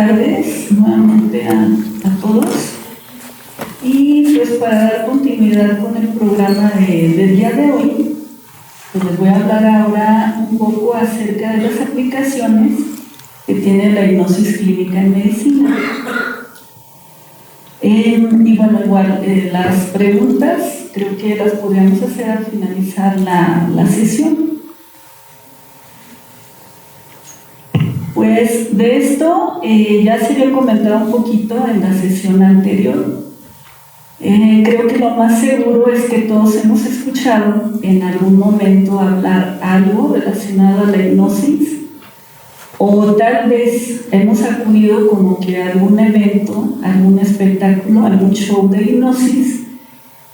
tardes nuevamente a todos. Y pues para dar continuidad con el programa del día de hoy, pues les voy a hablar ahora un poco acerca de las aplicaciones que tiene la hipnosis clínica en medicina. Y bueno, igual las preguntas creo que las podríamos hacer al finalizar la sesión. Pues de esto ya se había comentado un poquito en la sesión anterior. Creo que lo más seguro es que todos hemos escuchado en algún momento hablar algo relacionado a la hipnosis, o tal vez hemos acudido como que a algún evento, algún espectáculo, algún show de hipnosis,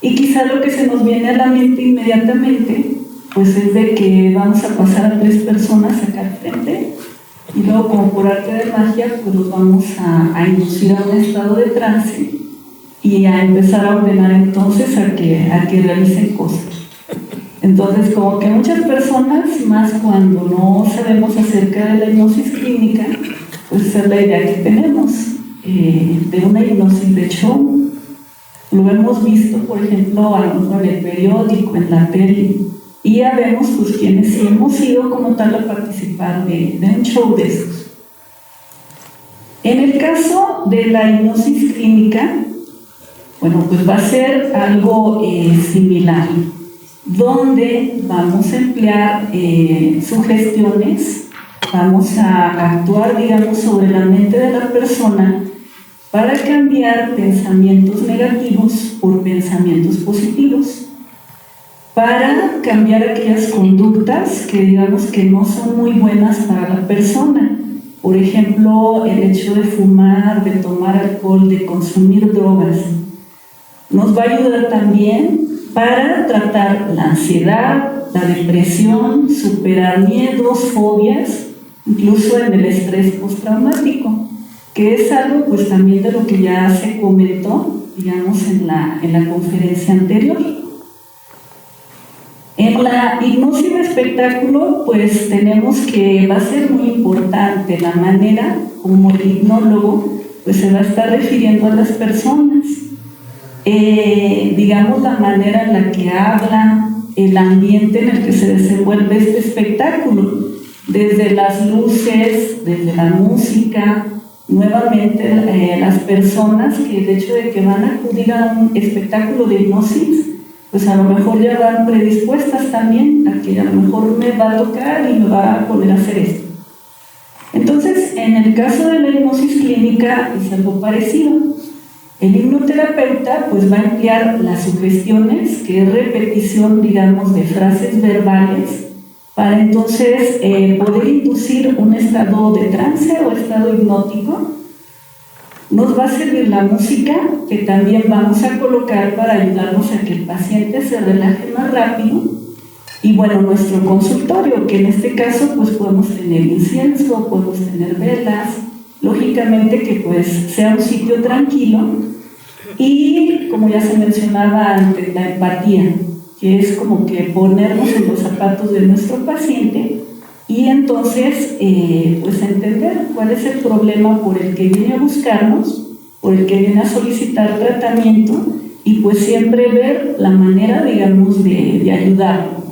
y quizá lo que se nos viene a la mente inmediatamente pues es de que vamos a pasar a 3 personas acá al frente y luego como por arte de magia pues los vamos a inducir a un estado de trance y a empezar a ordenar entonces a que realicen cosas. Entonces, como que muchas personas, más cuando no sabemos acerca de la hipnosis clínica, pues esa es la idea que tenemos de una hipnosis de show. Lo hemos visto, por ejemplo, a lo mejor en el periódico, en la tele, y ya vemos pues quienes sí hemos ido como tal a participar de un show de esos. En el caso de la hipnosis clínica, bueno, pues va a ser algo similar, donde vamos a emplear sugestiones, vamos a actuar, digamos, sobre la mente de la persona para cambiar pensamientos negativos por pensamientos positivos, para cambiar aquellas conductas que digamos que no son muy buenas para la persona. Por ejemplo, el hecho de fumar, de tomar alcohol, de consumir drogas. Nos va a ayudar también para tratar la ansiedad, la depresión, superar miedos, fobias, incluso en el estrés postraumático, que es algo pues también de lo que ya se comentó, digamos, en la conferencia anterior. En la hipnosis de espectáculo, pues tenemos que va a ser muy importante la manera como el hipnólogo pues se va a estar refiriendo a las personas. Digamos, la manera en la que habla, el ambiente en el que se desenvuelve este espectáculo, desde las luces, desde la música, nuevamente las personas que el hecho de que van a acudir a un espectáculo de hipnosis, pues a lo mejor ya van predispuestas también a que a lo mejor me va a tocar y me va a poder hacer esto. Entonces, en el caso de la hipnosis clínica es algo parecido. El hipnoterapeuta pues va a emplear las sugestiones, que es repetición, digamos, de frases verbales, para entonces poder inducir un estado de trance o estado hipnótico. Nos va a servir la música, que también vamos a colocar para ayudarnos a que el paciente se relaje más rápido. Y bueno, nuestro consultorio, que en este caso pues podemos tener incienso, podemos tener velas, lógicamente que pues sea un sitio tranquilo. Y como ya se mencionaba antes, la empatía, que es como que ponernos en los zapatos de nuestro paciente y entonces pues entender cuál es el problema por el que viene a buscarnos, por el que viene a solicitar tratamiento y pues siempre ver la manera, digamos, de ayudarlo.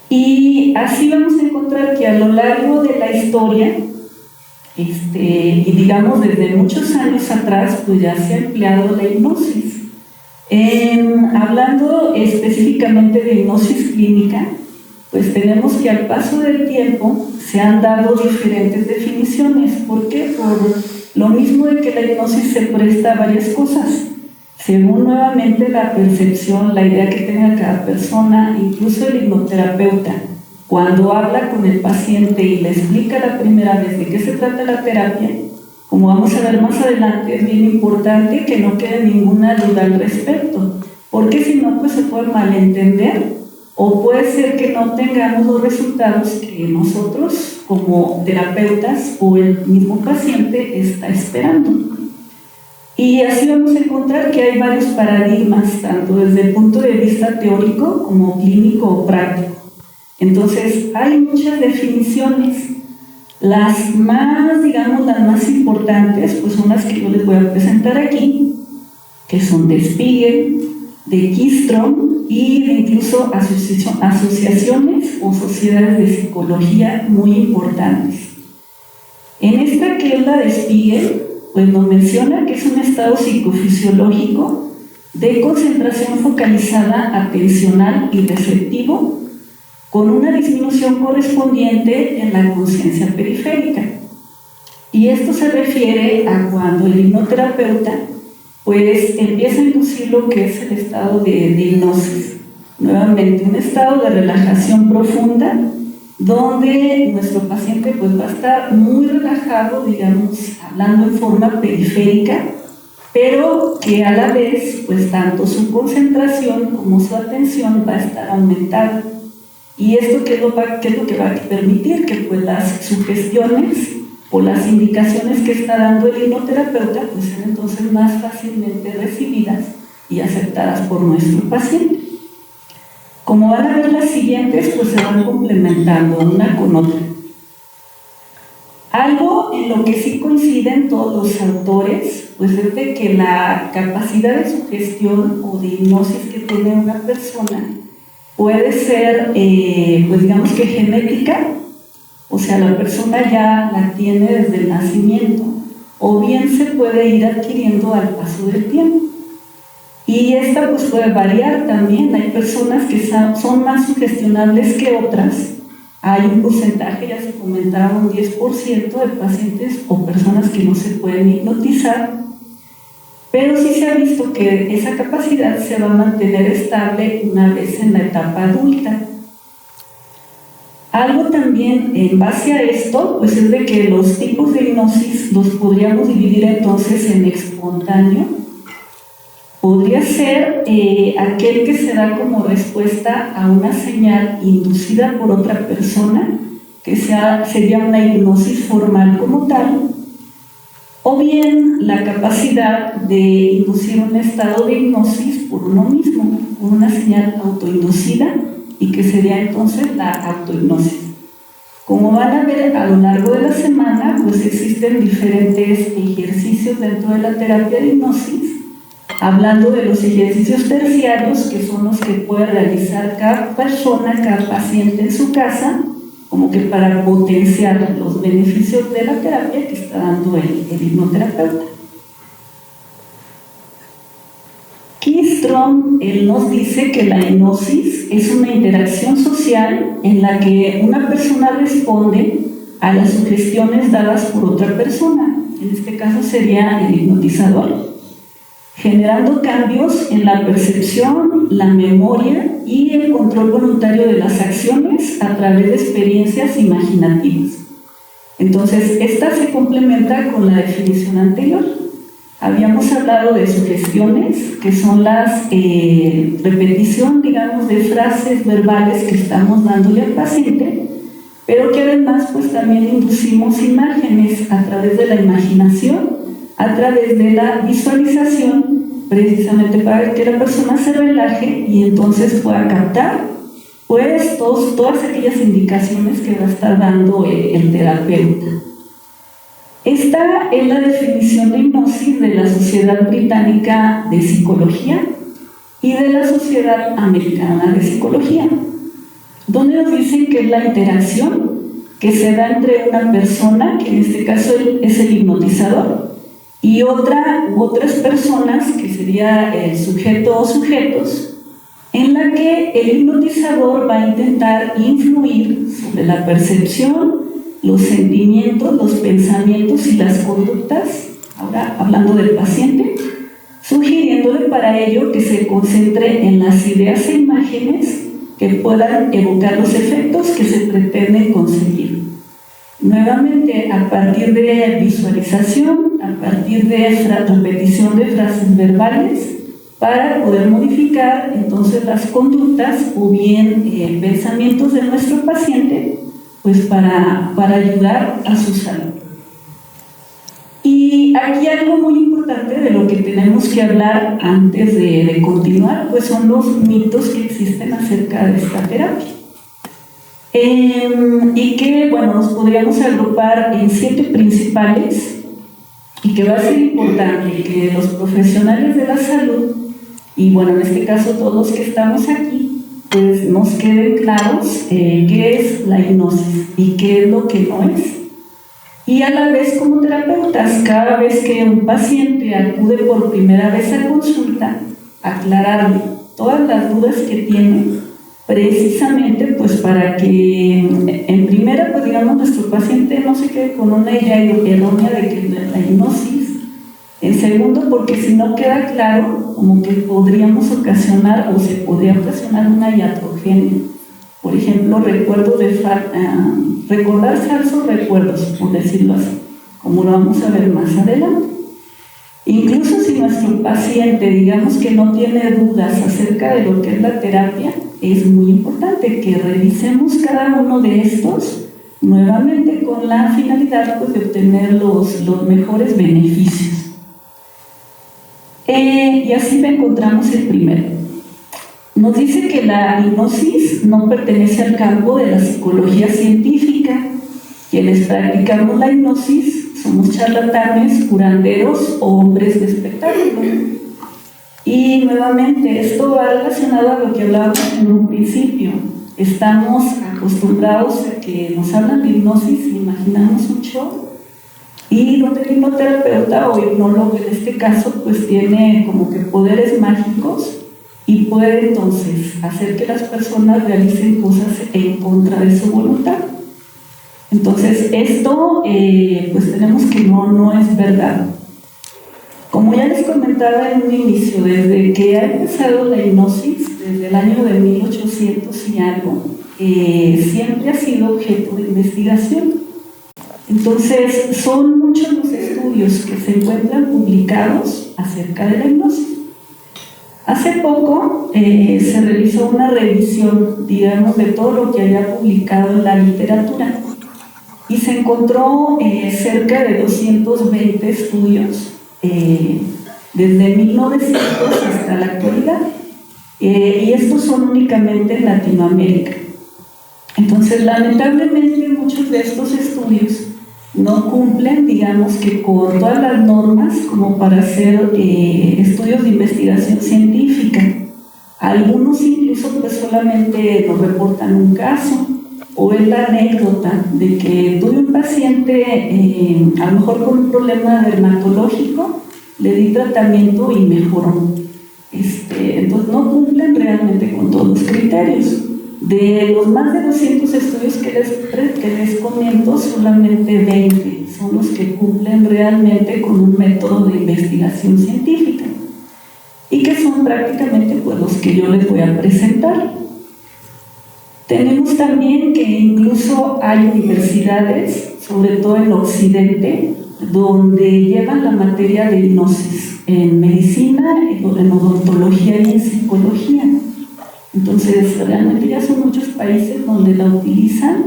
Y así vamos a encontrar que a lo largo de la historia, y digamos desde muchos años atrás, pues ya se ha empleado la hipnosis. Hablando específicamente de hipnosis clínica, pues tenemos que al paso del tiempo se han dado diferentes definiciones. ¿Por qué? Por lo mismo de que la hipnosis se presta a varias cosas, según nuevamente la percepción, la idea que tenga cada persona, incluso el hipnoterapeuta. Cuando habla con el paciente y le explica la primera vez de qué se trata la terapia, como vamos a ver más adelante, es bien importante que no quede ninguna duda al respecto, porque si no, pues se puede malentender o puede ser que no tengamos los resultados que nosotros como terapeutas o el mismo paciente está esperando. Y así vamos a encontrar que hay varios paradigmas, tanto desde el punto de vista teórico como clínico o práctico. Entonces, hay muchas definiciones. Las más, digamos, las más importantes, pues son las que yo les voy a presentar aquí, que son de Spiegel, de Kistrom y de incluso asociaciones o sociedades de psicología muy importantes. En esta, que es la de Spiegel, pues nos menciona que es un estado psicofisiológico de concentración focalizada atencional y receptivo, con una disminución correspondiente en la conciencia periférica. Y esto se refiere a cuando el hipnoterapeuta pues empieza a inducir lo que es el estado de hipnosis. Nuevamente, un estado de relajación profunda, donde nuestro paciente pues va a estar muy relajado, digamos, hablando en forma periférica, pero que a la vez, pues tanto su concentración como su atención va a estar aumentada. ¿Y esto qué es lo que va a permitir? Que pues las sugestiones o las indicaciones que está dando el hipnoterapeuta pues sean entonces más fácilmente recibidas y aceptadas por nuestro paciente. Como van a ver las siguientes, pues se van complementando una con otra. Algo en lo que sí coinciden todos los autores, pues es de que la capacidad de sugestión o de hipnosis que tiene una persona puede ser, pues digamos que genética, o sea, la persona ya la tiene desde el nacimiento, o bien se puede ir adquiriendo al paso del tiempo. Y esta pues puede variar también. Hay personas que son más sugestionables que otras. Hay un porcentaje, ya se comentaba, un 10% de pacientes o personas que no se pueden hipnotizar, pero sí se ha visto que esa capacidad se va a mantener estable una vez en la etapa adulta. Algo también en base a esto, pues es de que los tipos de hipnosis los podríamos dividir entonces en espontáneo. Podría ser aquel que se da como respuesta a una señal inducida por otra persona, que sería una hipnosis formal como tal, o bien la capacidad de inducir un estado de hipnosis por uno mismo, por una señal autoinducida, y que sería entonces la autohipnosis. Como van a ver a lo largo de la semana, pues existen diferentes ejercicios dentro de la terapia de hipnosis, hablando de los ejercicios terciarios, que son los que puede realizar cada persona, cada paciente en su casa, como que para potenciar los beneficios de la terapia que está dando el hipnoterapeuta. Kistrom, él nos dice que la hipnosis es una interacción social en la que una persona responde a las sugestiones dadas por otra persona, en este caso sería el hipnotizador, generando cambios en la percepción, la memoria y el control voluntario de las acciones a través de experiencias imaginativas. Entonces, esta se complementa con la definición anterior. Habíamos hablado de sugestiones, que son las repetición, digamos, de frases verbales que estamos dándole al paciente, pero que además pues también inducimos imágenes a través de la imaginación, a través de la visualización, precisamente para que la persona se relaje y entonces pueda captar pues todas aquellas indicaciones que va a estar dando el terapeuta. Esta es la definición de hipnosis de la Sociedad Británica de Psicología y de la Sociedad Americana de Psicología, donde nos dicen que es la interacción que se da entre una persona, que en este caso es el hipnotizador, y otras personas, que sería el sujeto o sujetos, en la que el hipnotizador va a intentar influir sobre la percepción, los sentimientos, los pensamientos y las conductas, ahora hablando del paciente, sugiriéndole para ello que se concentre en las ideas e imágenes que puedan evocar los efectos que se pretenden conseguir. Nuevamente, a partir de visualización, a partir de repetición de frases verbales, para poder modificar entonces las conductas o bien pensamientos de nuestro paciente, pues para ayudar a su salud. Y aquí algo muy importante de lo que tenemos que hablar antes de continuar, pues son los mitos que existen acerca de esta terapia. y que, bueno, nos podríamos agrupar en 7 principales y que va a ser importante que los profesionales de la salud, y bueno, en este caso todos los que estamos aquí, pues nos queden claros qué es la hipnosis y qué es lo que no es. Y a la vez, como terapeutas, cada vez que un paciente acude por primera vez a consulta, aclararle todas las dudas que tiene, precisamente pues para que en primera, pues digamos, nuestro paciente no se quede con una idea errónea de que la hipnosis. En segundo, porque si no queda claro, como que podríamos ocasionar o se podría ocasionar una iatrogenia. Por ejemplo, recordar falsos recuerdos, por decirlo así, como lo vamos a ver más adelante. Incluso si nuestro paciente, digamos que no tiene dudas acerca de lo que es la terapia, es muy importante que revisemos cada uno de estos nuevamente con la finalidad pues, de obtener los mejores beneficios. Y así encontramos el primero. Nos dice que la hipnosis no pertenece al campo de la psicología científica. Quienes practicamos la hipnosis somos charlatanes, curanderos o hombres de espectáculo. Y nuevamente, esto va relacionado a lo que hablábamos en un principio. Estamos acostumbrados a que nos hablan de hipnosis y imaginamos un show. Y donde el hipnoterapeuta o hipnólogo en este caso, pues tiene como que poderes mágicos y puede entonces hacer que las personas realicen cosas en contra de su voluntad. Entonces esto pues tenemos que no es verdad. Como ya les comentaba en un inicio, desde que ha empezado la hipnosis, desde el año de 1800 y algo, siempre ha sido objeto de investigación. Entonces son muchos los estudios que se encuentran publicados acerca de la hipnosis. Hace poco se realizó una revisión, digamos, de todo lo que había publicado en la literatura y se encontró cerca de 220 estudios desde 1900 hasta la actualidad, y estos son únicamente en Latinoamérica. Entonces, lamentablemente, muchos de estos estudios no cumplen, digamos que con todas las normas como para hacer estudios de investigación científica. Algunos incluso pues solamente nos reportan un caso, o es la anécdota de que tuve un paciente a lo mejor con un problema dermatológico, le di tratamiento y mejoró. Entonces no cumplen realmente con todos los criterios. De los más de 200 estudios que les comento, solamente 20 son los que cumplen realmente con un método de investigación científica y que son prácticamente pues, los que yo les voy a presentar. Tenemos también que incluso hay universidades, sobre todo en Occidente, donde llevan la materia de hipnosis en medicina, en odontología y en psicología. Entonces, realmente ya son muchos países donde la utilizan,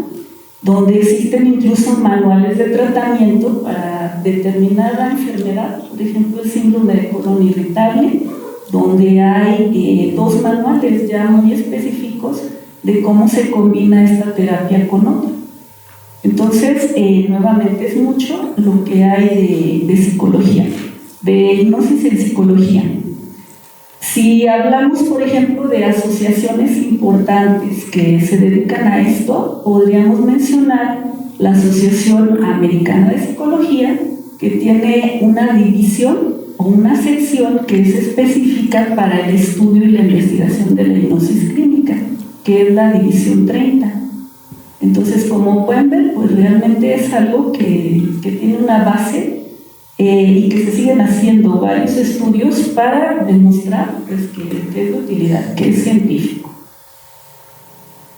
donde existen incluso manuales de tratamiento para determinada enfermedad, por ejemplo, el síndrome de colon irritable, donde hay 2 manuales ya muy específicos de cómo se combina esta terapia con otra. Entonces, nuevamente es mucho lo que hay de psicología, de hipnosis en psicología. Si hablamos, por ejemplo, de asociaciones importantes que se dedican a esto, podríamos mencionar la Asociación Americana de Psicología, que tiene una división o una sección que es específica para el estudio y la investigación de la hipnosis clínica, que es la división 30. Entonces, como pueden ver, pues realmente es algo que tiene una base y que se siguen haciendo varios estudios para demostrar pues, que es de utilidad, que es científico.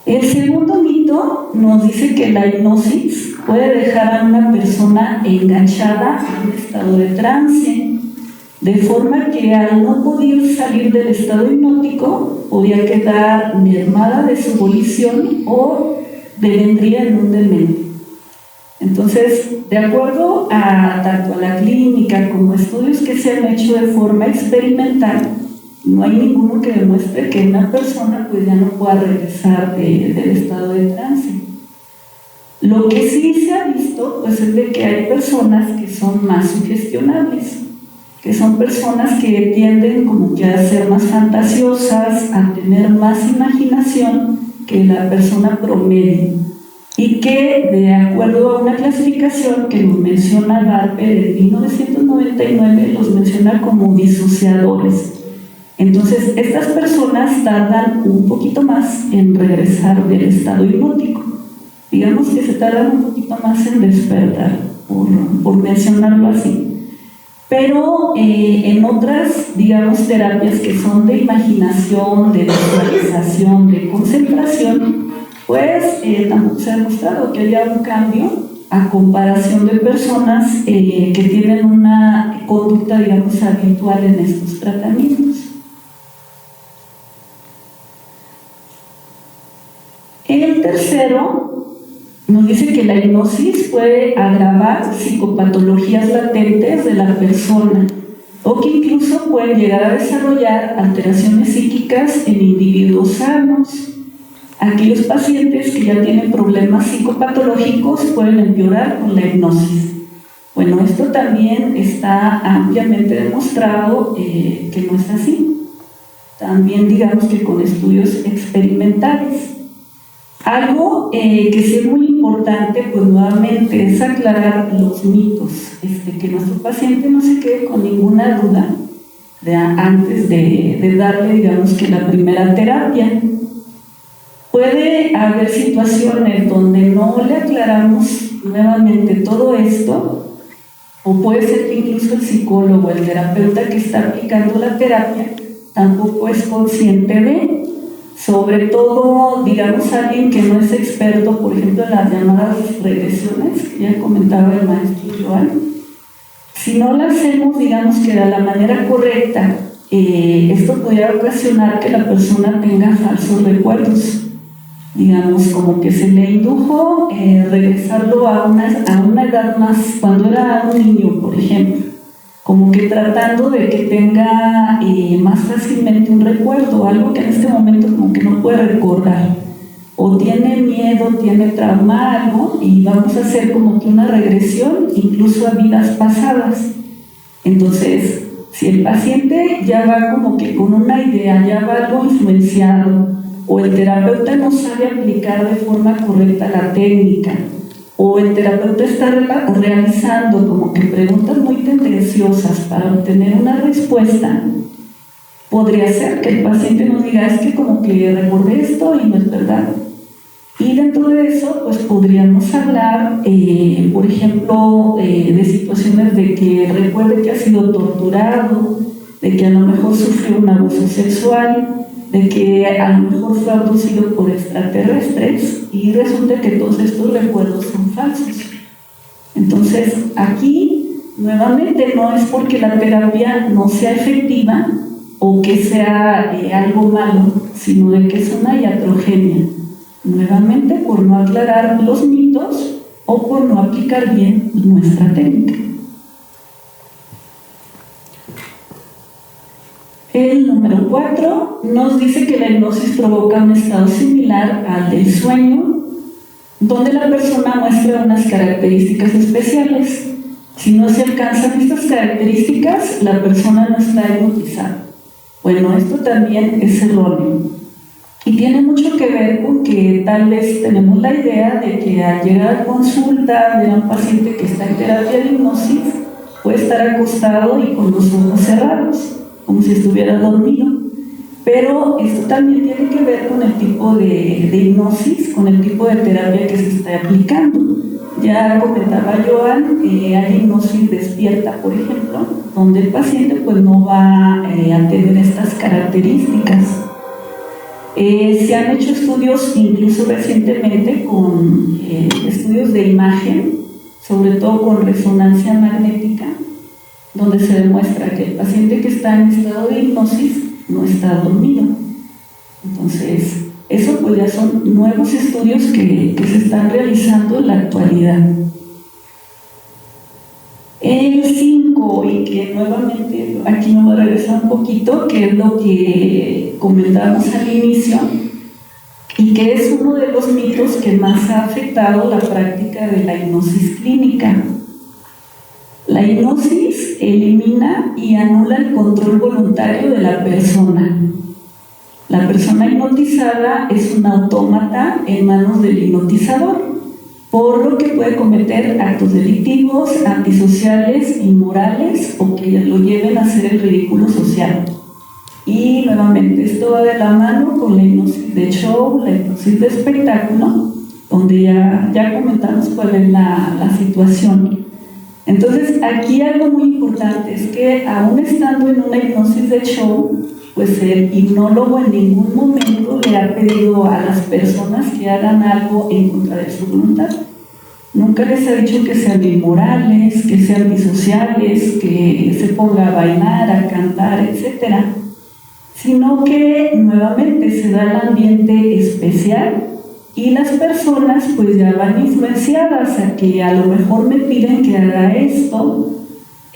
El segundo mito nos dice que la hipnosis puede dejar a una persona enganchada en un estado de trance, de forma que al no poder salir del estado hipnótico podía quedar mermada de su volición o devendría en un demente. Entonces, de acuerdo a tanto a la clínica como a estudios que se han hecho de forma experimental, no hay ninguno que demuestre que una persona pues ya no pueda regresar del estado de trance. Lo que sí se ha visto, pues, es de que hay personas que son más sugestionables, que son personas que tienden como que a ser más fantasiosas, a tener más imaginación que la persona promedio, y que, de acuerdo a una clasificación que nos menciona Garpe de 1999, los menciona como disociadores. Entonces, estas personas tardan un poquito más en regresar del estado hipnótico. Digamos que se tardan un poquito más en despertar, por mencionarlo así. Pero en otras, digamos, terapias que son de imaginación, de visualización, de concentración, pues tampoco se ha demostrado que haya un cambio a comparación de personas que tienen una conducta, digamos, habitual en estos tratamientos. El tercero nos dice que la hipnosis puede agravar psicopatologías latentes de la persona o que incluso puede llegar a desarrollar alteraciones psíquicas en individuos sanos. Aquellos pacientes que ya tienen problemas psicopatológicos pueden empeorar con la hipnosis. Bueno, esto también está ampliamente demostrado que no es así. También digamos que con estudios experimentales. Algo que sí es muy importante, pues nuevamente, es aclarar los mitos, que nuestro paciente no se quede con ninguna duda antes de darle, digamos, que la primera terapia. Puede haber situaciones donde no le aclaramos nuevamente todo esto, o puede ser que incluso el psicólogo, el terapeuta que está aplicando la terapia, tampoco es consciente de. Sobre todo, digamos, alguien que no es experto, por ejemplo, en las llamadas regresiones, que ya comentaba el maestro Joan. Si no las hacemos, digamos, que de la manera correcta, esto podría ocasionar que la persona tenga falsos recuerdos. Digamos, como que se le indujo regresarlo a una edad más, cuando era un niño, por ejemplo. Como que tratando de que tenga más fácilmente un recuerdo, algo que en este momento como que no puede recordar, o tiene miedo, tiene trauma, algo, y vamos a hacer como que una regresión incluso a vidas pasadas. Entonces, si el paciente ya va como que con una idea, ya va algo influenciado, o el terapeuta no sabe aplicar de forma correcta la técnica, o el terapeuta está realizando como que preguntas muy tendenciosas para obtener una respuesta, podría ser que el paciente nos diga, es que como que recordé esto y no es verdad. Y dentro de eso, pues podríamos hablar, por ejemplo, de situaciones de que recuerde que ha sido torturado, de que a lo mejor sufrió un abuso sexual, de que a lo mejor fue abducido por extraterrestres, y resulta que todos estos recuerdos son falsos. Entonces, aquí, nuevamente, no es porque la terapia no sea efectiva o que sea algo malo, sino de que es una iatrogenia. Nuevamente, por no aclarar los mitos o por no aplicar bien nuestra técnica. El número 4 nos dice que la hipnosis provoca un estado similar al del sueño, donde la persona muestra unas características especiales. Si no se alcanzan estas características, la persona no está hipnotizada. Bueno, esto también es erróneo. Y tiene mucho que ver con que tal vez tenemos la idea de que al llegar a consulta de un paciente que está en terapia de hipnosis, puede estar acostado y con los ojos cerrados, como si estuviera dormido. Pero esto también tiene que ver con el tipo de hipnosis, con el tipo de terapia que se está aplicando. Ya comentaba Joan, hay hipnosis despierta, por ejemplo, donde el paciente pues no va a tener estas características. Se han hecho estudios, incluso recientemente, con estudios de imagen, sobre todo con resonancia magnética, donde se demuestra que el paciente que está en estado de hipnosis no está dormido. Entonces, eso pues ya son nuevos estudios que se están realizando en la actualidad. El 5, y que nuevamente aquí me voy a regresar un poquito, que es lo que comentábamos al inicio, y que es uno de los mitos que más ha afectado la práctica de la hipnosis clínica. La hipnosis elimina y anula el control voluntario de la persona. La persona hipnotizada es un autómata en manos del hipnotizador, por lo que puede cometer actos delictivos, antisociales, inmorales o que lo lleven a hacer el ridículo social. Y nuevamente esto va de la mano con la hipnosis de show, la hipnosis de espectáculo, donde ya comentamos cuál es la situación. Entonces aquí algo muy importante es que aún estando en una hipnosis de show, pues el hipnólogo en ningún momento le ha pedido a las personas que hagan algo en contra de su voluntad. Nunca les ha dicho que sean inmorales, que sean antisociales, que se ponga a bailar, a cantar, etc. Sino que nuevamente se da el ambiente especial y las personas pues ya van influenciadas a que a lo mejor me piden que haga esto.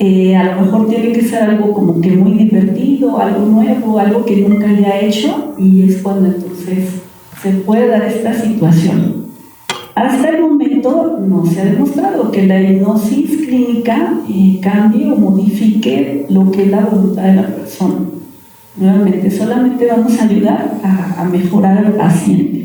A lo mejor tiene que ser algo como que muy divertido, algo nuevo, algo que nunca haya hecho, y es cuando entonces se puede dar esta situación. Hasta el momento no se ha demostrado que la hipnosis clínica cambie o modifique lo que es la voluntad de la persona. Nuevamente, solamente vamos a ayudar a mejorar al paciente.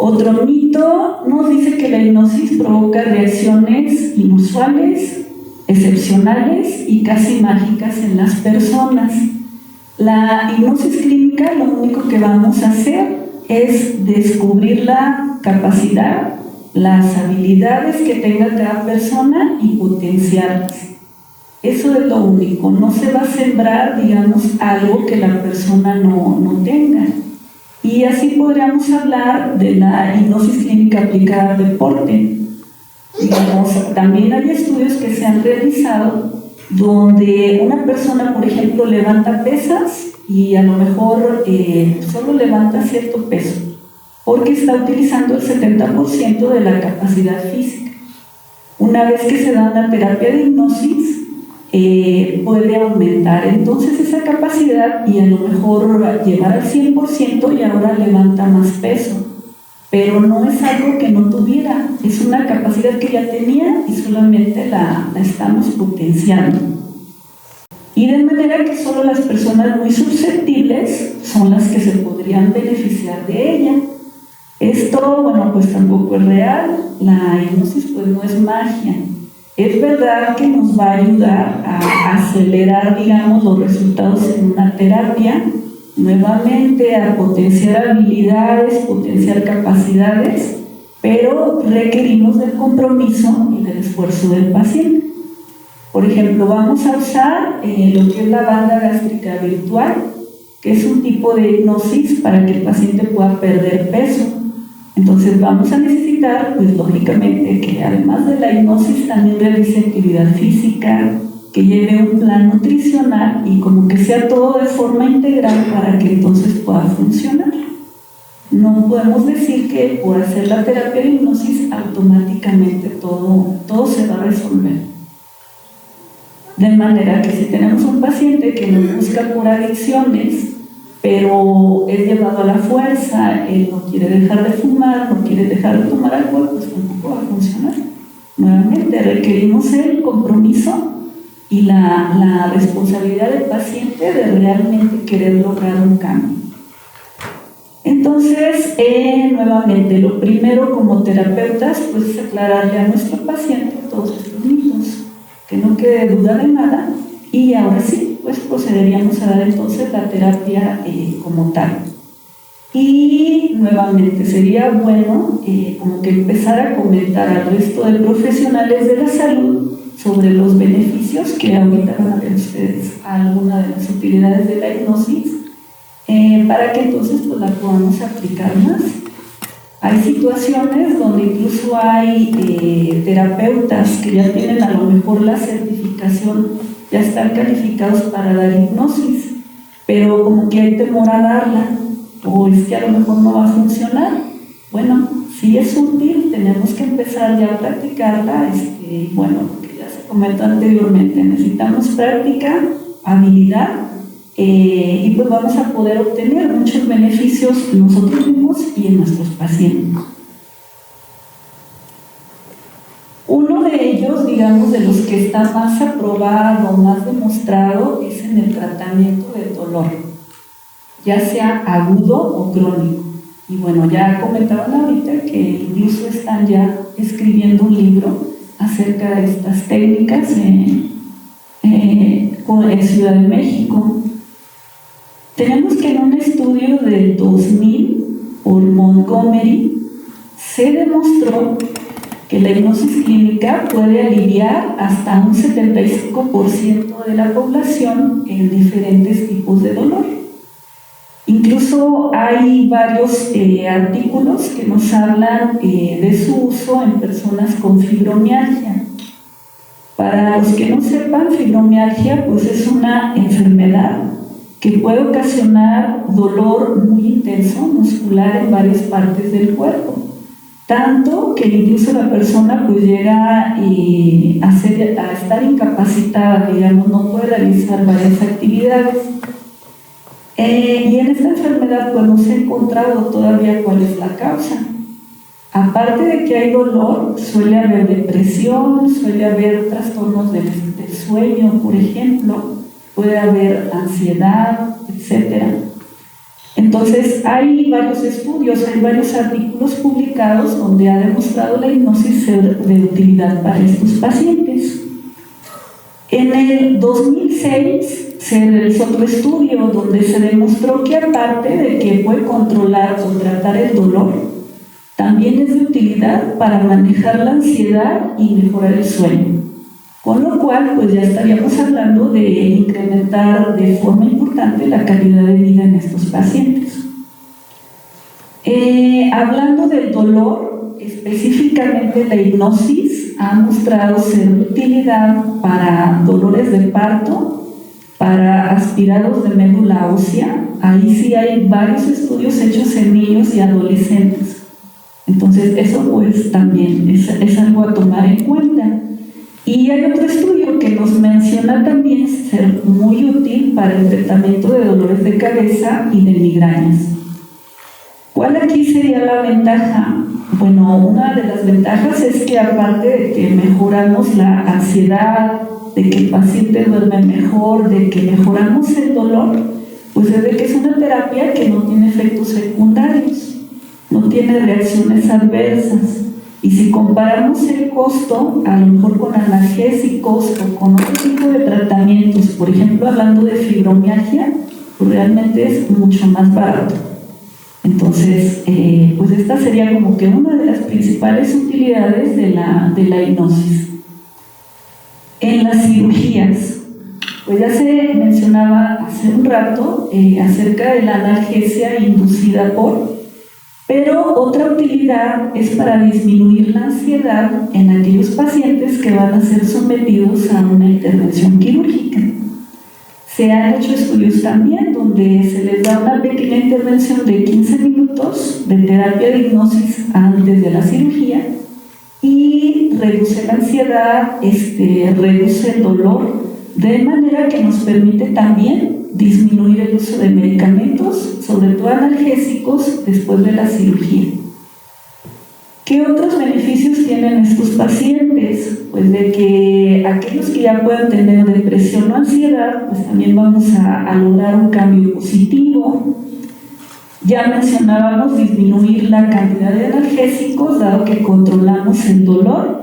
Otro mito nos dice que la hipnosis provoca reacciones inusuales, excepcionales y casi mágicas en las personas. La hipnosis clínica lo único que vamos a hacer es descubrir la capacidad, las habilidades que tenga cada persona y potenciarlas. Eso es lo único, no se va a sembrar, digamos, algo que la persona no tenga. Y así podríamos hablar de la hipnosis clínica aplicada al deporte. Digamos, también hay estudios que se han realizado donde una persona, por ejemplo, levanta pesas y a lo mejor solo levanta cierto peso, porque está utilizando el 70% de la capacidad física. Una vez que se da una terapia de hipnosis, puede aumentar entonces esa capacidad y a lo mejor llegar al 100% y ahora levanta más peso, pero no es algo que no tuviera, es una capacidad que ya tenía y solamente la estamos potenciando. Y de manera que solo las personas muy susceptibles son las que se podrían beneficiar de ella. Esto, bueno, pues tampoco es real, la hipnosis pues no es magia. Es verdad que nos va a ayudar a acelerar, digamos, los resultados en una terapia, nuevamente a potenciar habilidades, potenciar capacidades, pero requerimos del compromiso y del esfuerzo del paciente. Por ejemplo, vamos a usar lo que es la banda gástrica virtual, que es un tipo de hipnosis para que el paciente pueda perder peso. Entonces vamos a necesitar, pues lógicamente, que además de la hipnosis también realice actividad física, que lleve un plan nutricional y como que sea todo de forma integral para que entonces pueda funcionar. No podemos decir que por hacer la terapia de hipnosis automáticamente todo se va a resolver. De manera que si tenemos un paciente que nos busca por adicciones, pero es llevado a la fuerza, él no quiere dejar de fumar, no quiere dejar de tomar alcohol, pues tampoco va a funcionar. Nuevamente requerimos el compromiso y la responsabilidad del paciente de realmente querer lograr un cambio. Entonces, nuevamente, lo primero como terapeutas, pues es aclararle a nuestro paciente todos estos mitos, que no quede duda de nada, y ahora sí, pues procederíamos a dar entonces la terapia como tal. Y nuevamente sería bueno como que empezar a comentar al resto de profesionales de la salud sobre los beneficios que ahorita van a ver ustedes alguna de las utilidades de la hipnosis, para que entonces pues, la podamos aplicar más. Hay situaciones donde incluso hay terapeutas que ya tienen a lo mejor la certificación, ya están calificados para dar hipnosis, pero como que hay temor a darla, o es que a lo mejor no va a funcionar. Bueno, sí es útil, tenemos que empezar ya a practicarla, bueno, lo que ya se comentó anteriormente, necesitamos práctica, habilidad, y pues vamos a poder obtener muchos beneficios nosotros mismos y en nuestros pacientes. Uno de ellos, digamos, de los que está más aprobado, más demostrado, es en el tratamiento del dolor, ya sea agudo o crónico. Y bueno, ya comentaban ahorita que incluso están ya escribiendo un libro acerca de estas técnicas en Ciudad de México. Tenemos que en un estudio del 2000 por Montgomery se demostró que la hipnosis clínica puede aliviar hasta un 75% de la población en diferentes tipos de dolor. Incluso hay varios artículos que nos hablan de su uso en personas con fibromialgia. Para los que no sepan, fibromialgia pues es una enfermedad que puede ocasionar dolor muy intenso muscular en varias partes del cuerpo, tanto que incluso la persona pues llega a estar incapacitada, digamos, no puede realizar varias actividades. Y en esta enfermedad pues no se ha encontrado todavía cuál es la causa. Aparte de que hay dolor, suele haber depresión, suele haber trastornos del sueño, por ejemplo, puede haber ansiedad, etc. Entonces hay varios estudios, hay varios artículos publicados donde ha demostrado la hipnosis ser de utilidad para estos pacientes. En el 2006 se realizó otro estudio donde se demostró que aparte de que puede controlar o tratar el dolor, también es de utilidad para manejar la ansiedad y mejorar el sueño. Con lo cual, pues ya estaríamos hablando de incrementar de forma importante la calidad de vida en estos pacientes. Hablando del dolor, específicamente la hipnosis ha mostrado ser de utilidad para dolores de parto, para aspirados de médula ósea. Ahí sí hay varios estudios hechos en niños y adolescentes. Entonces eso pues también es algo a tomar en cuenta. Y hay otro estudio que nos menciona también ser muy útil para el tratamiento de dolores de cabeza y de migrañas. ¿Cuál aquí sería la ventaja? Bueno, una de las ventajas es que aparte de que mejoramos la ansiedad, de que el paciente duerme mejor, de que mejoramos el dolor, pues es de que es una terapia que no tiene efectos secundarios, no tiene reacciones adversas. Y si comparamos el costo, a lo mejor con analgésicos o con otro tipo de tratamientos, por ejemplo, hablando de fibromialgia, pues realmente es mucho más barato. Entonces, pues esta sería como que una de las principales utilidades de la hipnosis. En las cirugías, pues ya se mencionaba hace un rato acerca de la analgesia inducida por. Pero otra utilidad es para disminuir la ansiedad en aquellos pacientes que van a ser sometidos a una intervención quirúrgica. Se han hecho estudios también donde se les da una pequeña intervención de 15 minutos de terapia de hipnosis antes de la cirugía y reduce la ansiedad, reduce el dolor, de manera que nos permite también disminuir el uso de medicamentos, sobre todo analgésicos, después de la cirugía. ¿Qué otros beneficios tienen estos pacientes? Pues de que aquellos que ya puedan tener depresión o ansiedad, pues también vamos a lograr un cambio positivo. Ya mencionábamos disminuir la cantidad de analgésicos, dado que controlamos el dolor.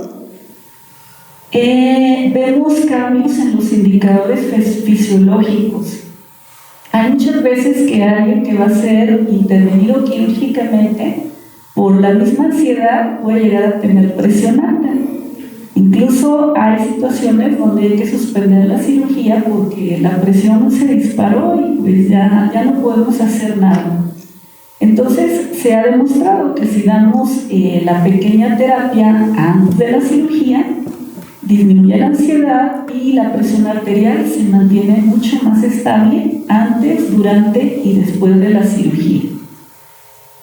Vemos cambios en los indicadores fisiológicos. Hay muchas veces que alguien que va a ser intervenido quirúrgicamente por la misma ansiedad puede llegar a tener presión alta. Incluso hay situaciones donde hay que suspender la cirugía porque la presión se disparó y pues ya no podemos hacer nada. Entonces se ha demostrado que si damos la pequeña terapia antes de la cirugía, disminuye la ansiedad y la presión arterial se mantiene mucho más estable antes, durante y después de la cirugía.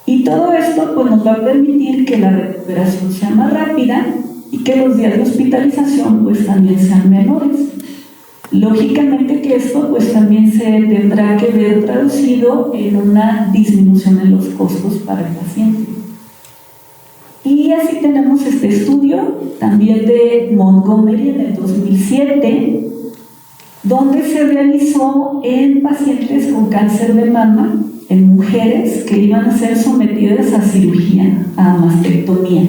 Y todo esto pues, nos va a permitir que la recuperación sea más rápida y que los días de hospitalización pues, también sean menores. Lógicamente que esto pues también se tendrá que ver traducido en una disminución en los costos para el paciente. Y así tenemos este estudio también de Montgomery en el 2007, donde se realizó en pacientes con cáncer de mama, en mujeres que iban a ser sometidas a cirugía, a mastectomía.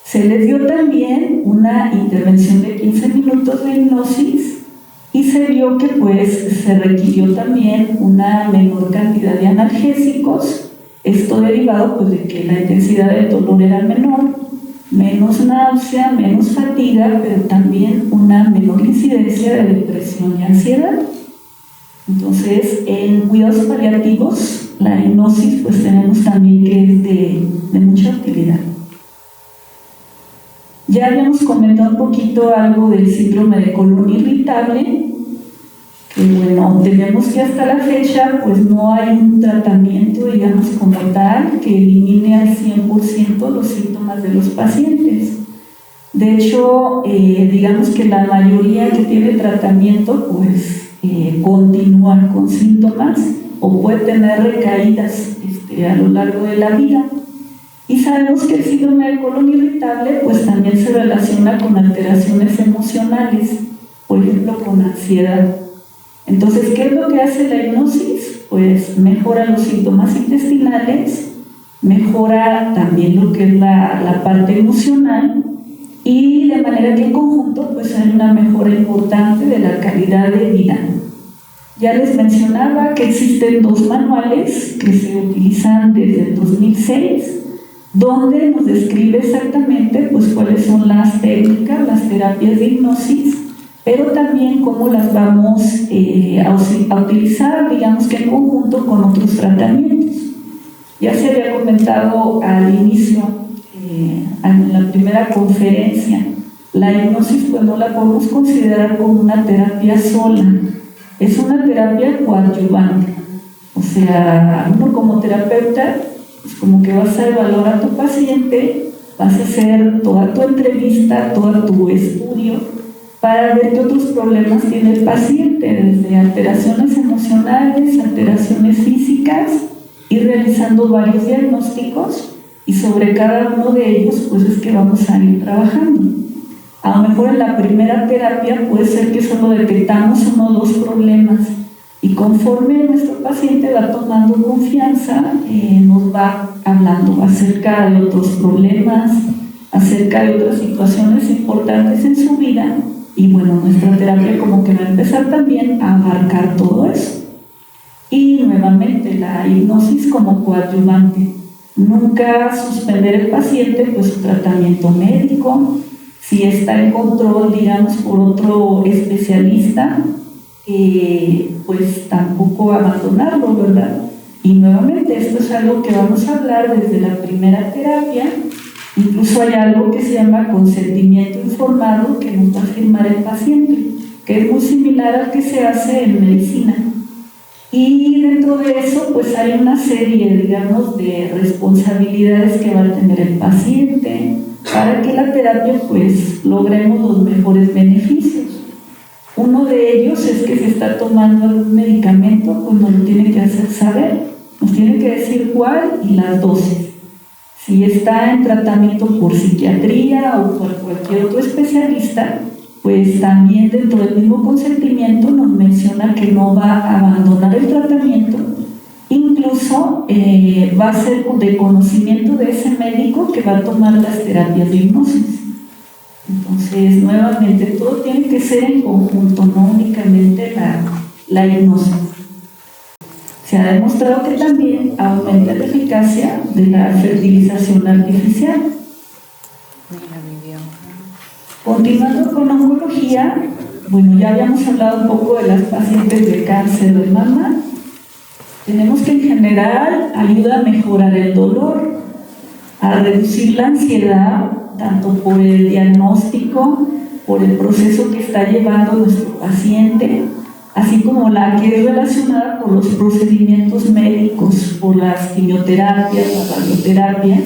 Se les dio también una intervención de 15 minutos de hipnosis y se vio que pues se requirió también una menor cantidad de analgésicos, esto derivado pues de que la intensidad del dolor era menor, menos náusea, menos fatiga, pero también una menor incidencia de depresión y ansiedad. Entonces, en cuidados paliativos, la hipnosis pues tenemos también que es de mucha utilidad. Ya habíamos comentado un poquito algo del síndrome de colon irritable, que bueno, tenemos que hasta la fecha pues no hay un tratamiento, digamos, como tal, que elimine al 100% los síntomas de los pacientes. De hecho, digamos que la mayoría que tiene tratamiento pues continúa con síntomas o puede tener recaídas a lo largo de la vida. Y sabemos que el síndrome de colon irritable pues también se relaciona con alteraciones emocionales, por ejemplo con ansiedad. Entonces, ¿qué es lo que hace la hipnosis? Pues mejora los síntomas intestinales, mejora también lo que es la parte emocional y de manera que en conjunto pues hay una mejora importante de la calidad de vida. Ya les mencionaba que existen 2 manuales que se utilizan desde el 2006, donde nos describe exactamente pues cuáles son las técnicas, las terapias de hipnosis, pero también cómo las vamos a utilizar, digamos que en conjunto con otros tratamientos. Ya se había comentado al inicio, en la primera conferencia, la hipnosis pues no la podemos considerar como una terapia sola, es una terapia coadyuvante. O sea, uno como terapeuta, es como que vas a evaluar a tu paciente, vas a hacer toda tu entrevista, todo tu estudio, para ver qué otros problemas tiene el paciente, desde alteraciones emocionales, alteraciones físicas, y realizando varios diagnósticos, y sobre cada uno de ellos pues es que vamos a ir trabajando. A lo mejor en la primera terapia puede ser que solo detectamos 1 o 2 problemas, y conforme nuestro paciente va tomando confianza, nos va hablando acerca de otros problemas, acerca de otras situaciones importantes en su vida, y bueno, nuestra terapia como que va a empezar también a abarcar todo eso. Y nuevamente la hipnosis como coadyuvante, nunca suspender el paciente pues su tratamiento médico, si está en control, digamos, por otro especialista, pues tampoco abandonarlo, ¿verdad? Y nuevamente esto es algo que vamos a hablar desde la primera terapia. Incluso hay algo que se llama consentimiento informado que nos va a firmar el paciente, que es muy similar al que se hace en medicina. Y dentro de eso pues hay una serie, digamos, de responsabilidades que va a tener el paciente para que la terapia pues logremos los mejores beneficios. Uno de ellos es que si está tomando algún medicamento, pues nos lo tiene que hacer saber, nos tiene que decir cuál y las dosis. Si está en tratamiento por psiquiatría o por cualquier otro especialista, pues también dentro del mismo consentimiento nos menciona que no va a abandonar el tratamiento, incluso va a ser de conocimiento de ese médico que va a tomar las terapias de hipnosis. Entonces, nuevamente, todo tiene que ser en conjunto, no únicamente la hipnosis. Se ha demostrado que también aumenta la eficacia de la fertilización artificial. Continuando con oncología, bueno, ya habíamos hablado un poco de las pacientes de cáncer de mama. Tenemos que en general ayuda a mejorar el dolor, a reducir la ansiedad, tanto por el diagnóstico, por el proceso que está llevando nuestro paciente, así como la que es relacionada con los procedimientos médicos, por las quimioterapias, las radioterapias.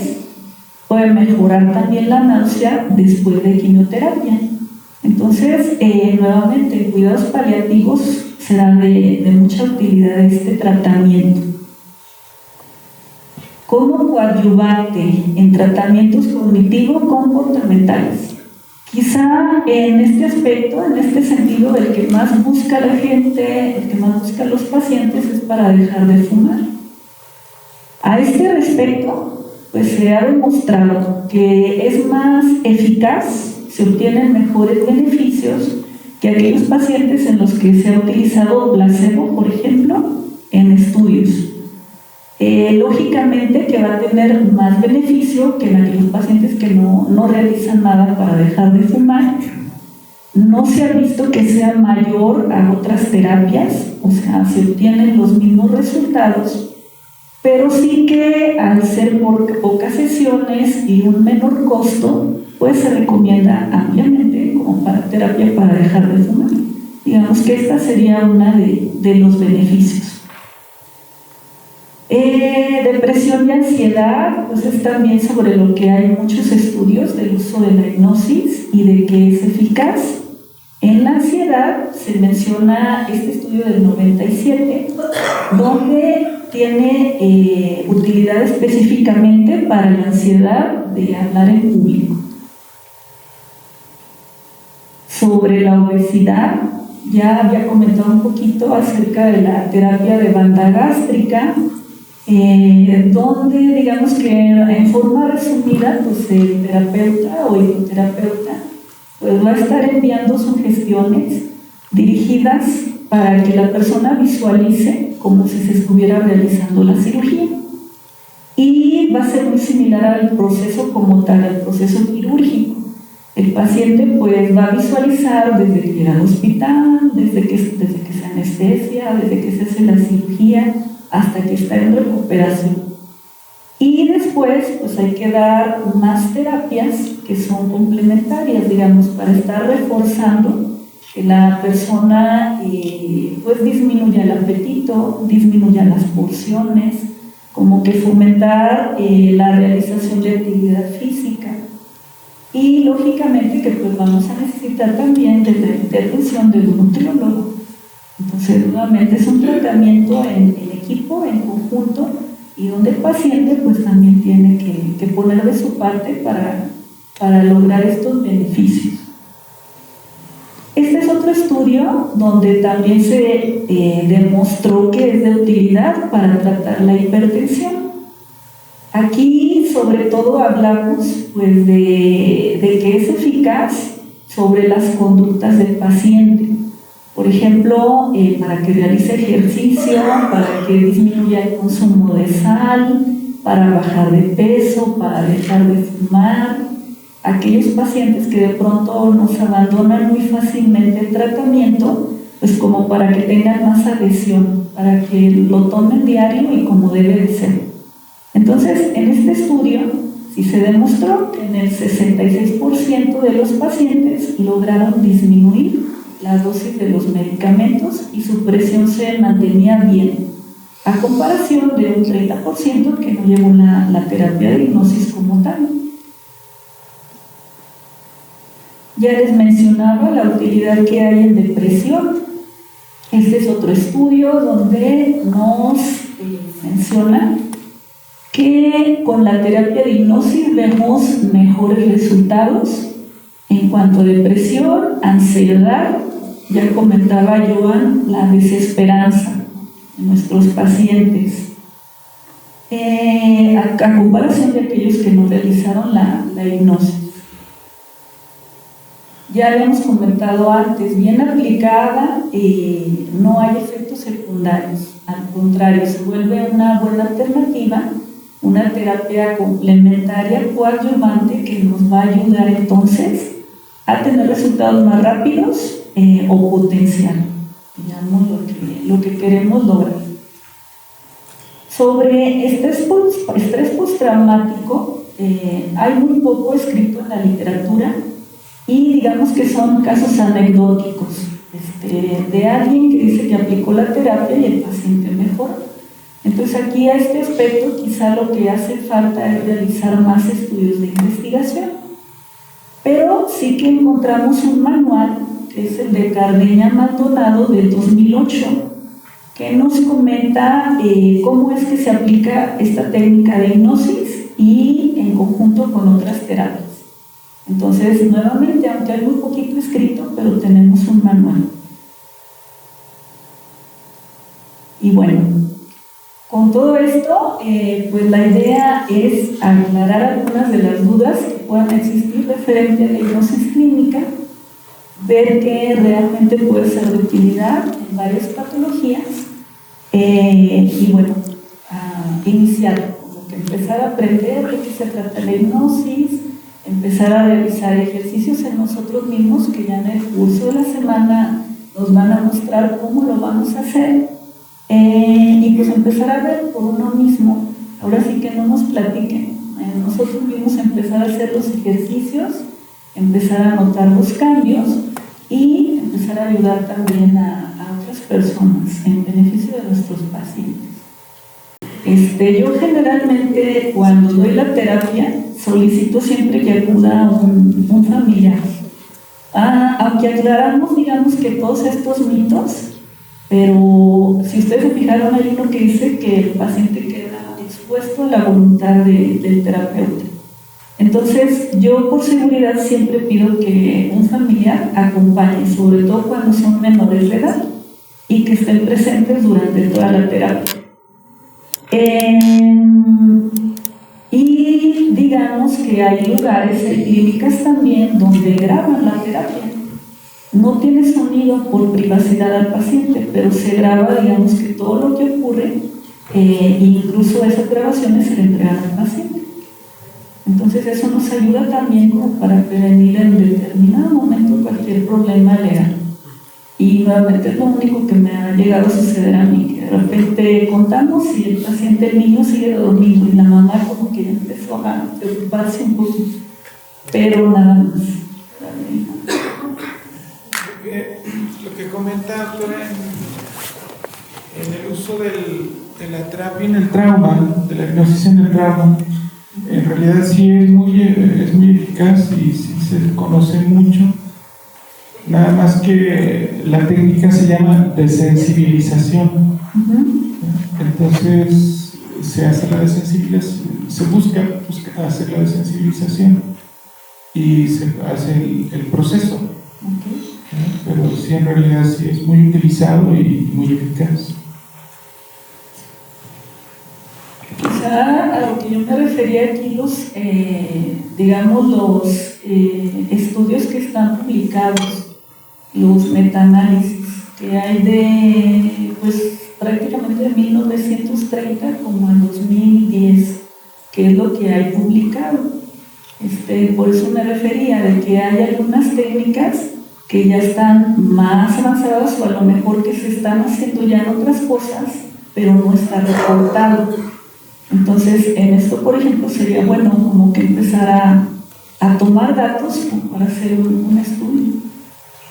Puede mejorar también la náusea después de quimioterapia. Entonces, nuevamente, en cuidados paliativos será de mucha utilidad este tratamiento. Como coadyuvante en tratamientos cognitivo-comportamentales. Quizá en este aspecto, en este sentido, el que más busca la gente, el que más busca los pacientes es para dejar de fumar. A este respecto, pues se ha demostrado que es más eficaz, se obtienen mejores beneficios que aquellos pacientes en los que se ha utilizado placebo, por ejemplo, en estudios. Lógicamente que va a tener más beneficio que en aquellos pacientes que no realizan nada para dejar de fumar. No se ha visto que sea mayor a otras terapias, o sea, se obtienen los mismos resultados, pero sí que al ser por pocas sesiones y un menor costo, pues se recomienda ampliamente como para terapia para dejar de fumar. Digamos que esta sería una de los beneficios. Depresión y ansiedad, pues es también sobre lo que hay muchos estudios del uso de la hipnosis y de que es eficaz. En la ansiedad se menciona este estudio del 97, donde tiene utilidad específicamente para la ansiedad de hablar en público. Sobre la obesidad, ya había comentado un poquito acerca de la terapia de banda gástrica, donde digamos que en forma resumida, pues el terapeuta o hipnoterapeuta pues va a estar enviando sugestiones dirigidas para que la persona visualice como si se estuviera realizando la cirugía. Y va a ser muy similar al proceso como tal, al proceso quirúrgico. El paciente pues va a visualizar desde que llega al hospital, desde que se anestesia, desde que se hace la cirugía, hasta que está en recuperación. Y después pues hay que dar más terapias que son complementarias, digamos, para estar reforzando que la persona pues disminuya el apetito, disminuya las porciones, como que fomentar la realización de actividad física. Y lógicamente que pues vamos a necesitar también de la intervención de un nutriólogo. Entonces nuevamente es un tratamiento en equipo, en conjunto, y donde el paciente pues también tiene que poner de su parte para lograr estos beneficios. Este es otro estudio donde también se demostró que es de utilidad para tratar la hipertensión. Aquí sobre todo hablamos pues de que es eficaz sobre las conductas del paciente. Por ejemplo, para que realice ejercicio, para que disminuya el consumo de sal, para bajar de peso, para dejar de fumar. Aquellos pacientes que de pronto nos abandonan muy fácilmente el tratamiento, pues como para que tengan más adhesión, para que lo tomen diario y como debe de ser. Entonces, en este estudio, sí se demostró que en el 66% de los pacientes lograron disminuir la dosis de los medicamentos y su presión se mantenía bien, a comparación de un 30% que no llevó la terapia de hipnosis como tal. Ya les mencionaba la utilidad que hay en depresión. Este es otro estudio donde nos menciona que con la terapia de hipnosis vemos mejores resultados en cuanto a depresión, ansiedad. Ya comentaba Joan la desesperanza de nuestros pacientes, a comparación de aquellos que no realizaron la hipnosis. Ya habíamos comentado antes, bien aplicada, no hay efectos secundarios, al contrario, se vuelve una buena alternativa, una terapia complementaria coadyuvante que nos va a ayudar entonces a tener resultados más rápidos o potencial, digamos lo que queremos lograr. Sobre estrés postraumático, hay muy poco escrito en la literatura y digamos que son casos anecdóticos de alguien que dice que aplicó la terapia y el paciente mejoró. Entonces aquí a este aspecto quizá lo que hace falta es realizar más estudios de investigación. Pero sí que encontramos un manual, que es el de Cardeña Maldonado del 2008, que nos comenta cómo es que se aplica esta técnica de hipnosis y en conjunto con otras terapias. Entonces, nuevamente, aunque hay muy poquito escrito, pero tenemos un manual. Y bueno, con todo esto, pues la idea es aclarar algunas de las dudas que puedan existir referente a la hipnosis clínica, ver que realmente puede ser de utilidad en varias patologías y bueno, iniciar, como que empezar a aprender de qué se trata la hipnosis, empezar a realizar ejercicios en nosotros mismos que ya en el curso de la semana nos van a mostrar cómo lo vamos a hacer. Y pues empezar a ver por uno mismo, ahora sí que no nos platiquen, nosotros mismos empezar a hacer los ejercicios, empezar a notar los cambios y empezar a ayudar también a otras personas en beneficio de nuestros pacientes. Yo generalmente cuando doy la terapia solicito siempre que acuda un familiar, aunque aclaramos digamos que todos estos mitos. Pero si ustedes se fijaron, hay uno que dice que el paciente queda expuesto a la voluntad del terapeuta. Entonces, yo por seguridad siempre pido que un familiar acompañe, sobre todo cuando son menores de edad, y que estén presentes durante toda la terapia. Y digamos que hay lugares, hay clínicas también donde graban la terapia. No tiene sonido por privacidad al paciente, pero se graba, digamos que todo lo que ocurre, incluso esas grabaciones se le entregan al paciente. Entonces eso nos ayuda también como para prevenir en determinado momento cualquier problema legal. Y nuevamente es lo único que me ha llegado a suceder a mí, que de repente contamos y el paciente, el niño sigue dormido y la mamá como que empezó a preocuparse un poco, pero nada más. Lo que comenta doctora en el uso de la terapia en el trauma, de la hipnosis en el trauma, en realidad sí es muy eficaz y sí se conoce mucho, nada más que la técnica se llama desensibilización. Entonces se hace la desensibilización, se busca hacer la desensibilización y se hace el proceso. Pero sí, en realidad sí es muy utilizado y muy eficaz. Quizá a lo que yo me refería aquí, digamos, los estudios que están publicados, los metaanálisis que hay de, pues prácticamente de 1930 como al 2010, que es lo que hay publicado. Por eso me refería de que hay algunas técnicas que ya están más avanzadas o a lo mejor que se están haciendo ya en otras cosas, pero no está reportado. Entonces, en esto, por ejemplo, sería bueno como que empezar a tomar datos como para hacer un estudio.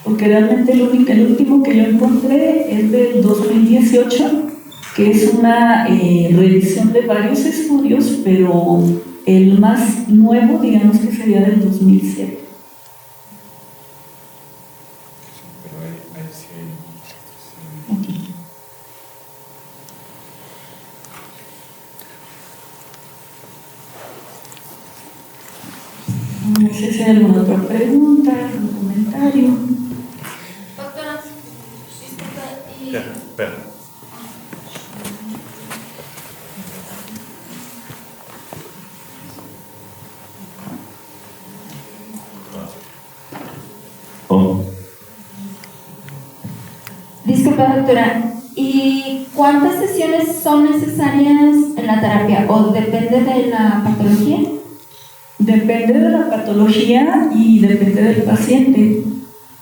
Porque realmente el último que yo encontré es del 2018, que es una revisión de varios estudios, pero el más nuevo, digamos que sería del 2007. No sé si hay alguna otra pregunta, algún comentario. Doctora, disculpa, y... Espera. Disculpa, doctora, ¿y cuántas sesiones son necesarias en la terapia o depende de la patología? Depende de la patología y depende del paciente.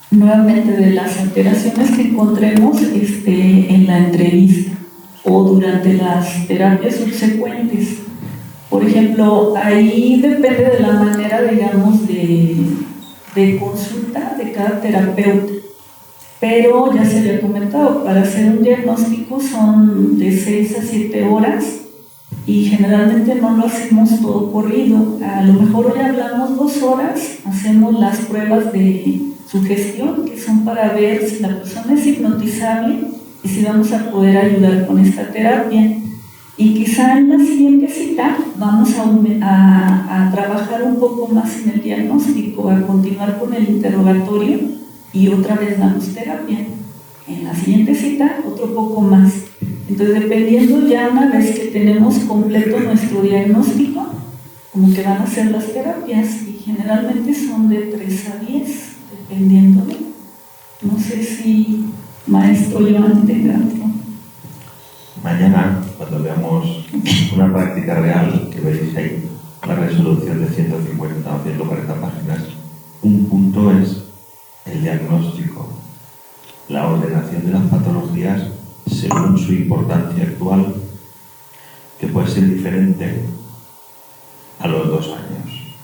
Nuevamente de las alteraciones que encontremos en la entrevista o durante las terapias subsecuentes. Por ejemplo, ahí depende de la manera, digamos, de consulta de cada terapeuta. Pero ya se había comentado, para hacer un diagnóstico son de 6 a 7 horas y generalmente no lo hacemos todo corrido. A lo mejor hoy hablamos 2 horas, hacemos las pruebas de sugestión, que son para ver si la persona es hipnotizable y si vamos a poder ayudar con esta terapia. Y quizá en la siguiente cita vamos a trabajar un poco más en el diagnóstico, a continuar con el interrogatorio y otra vez damos terapia. En la siguiente cita otro poco más. Entonces, dependiendo ya una vez que tenemos completo nuestro diagnóstico, como que van a ser las terapias, y generalmente son de 3 a 10, dependiendo de... No sé si maestro Joan tenga algo. Mañana, cuando veamos una práctica real, que veis ahí, una resolución de 150 o 140 páginas, un punto es el diagnóstico, la ordenación de las patologías según su importancia actual, que puede ser diferente a los 2 años.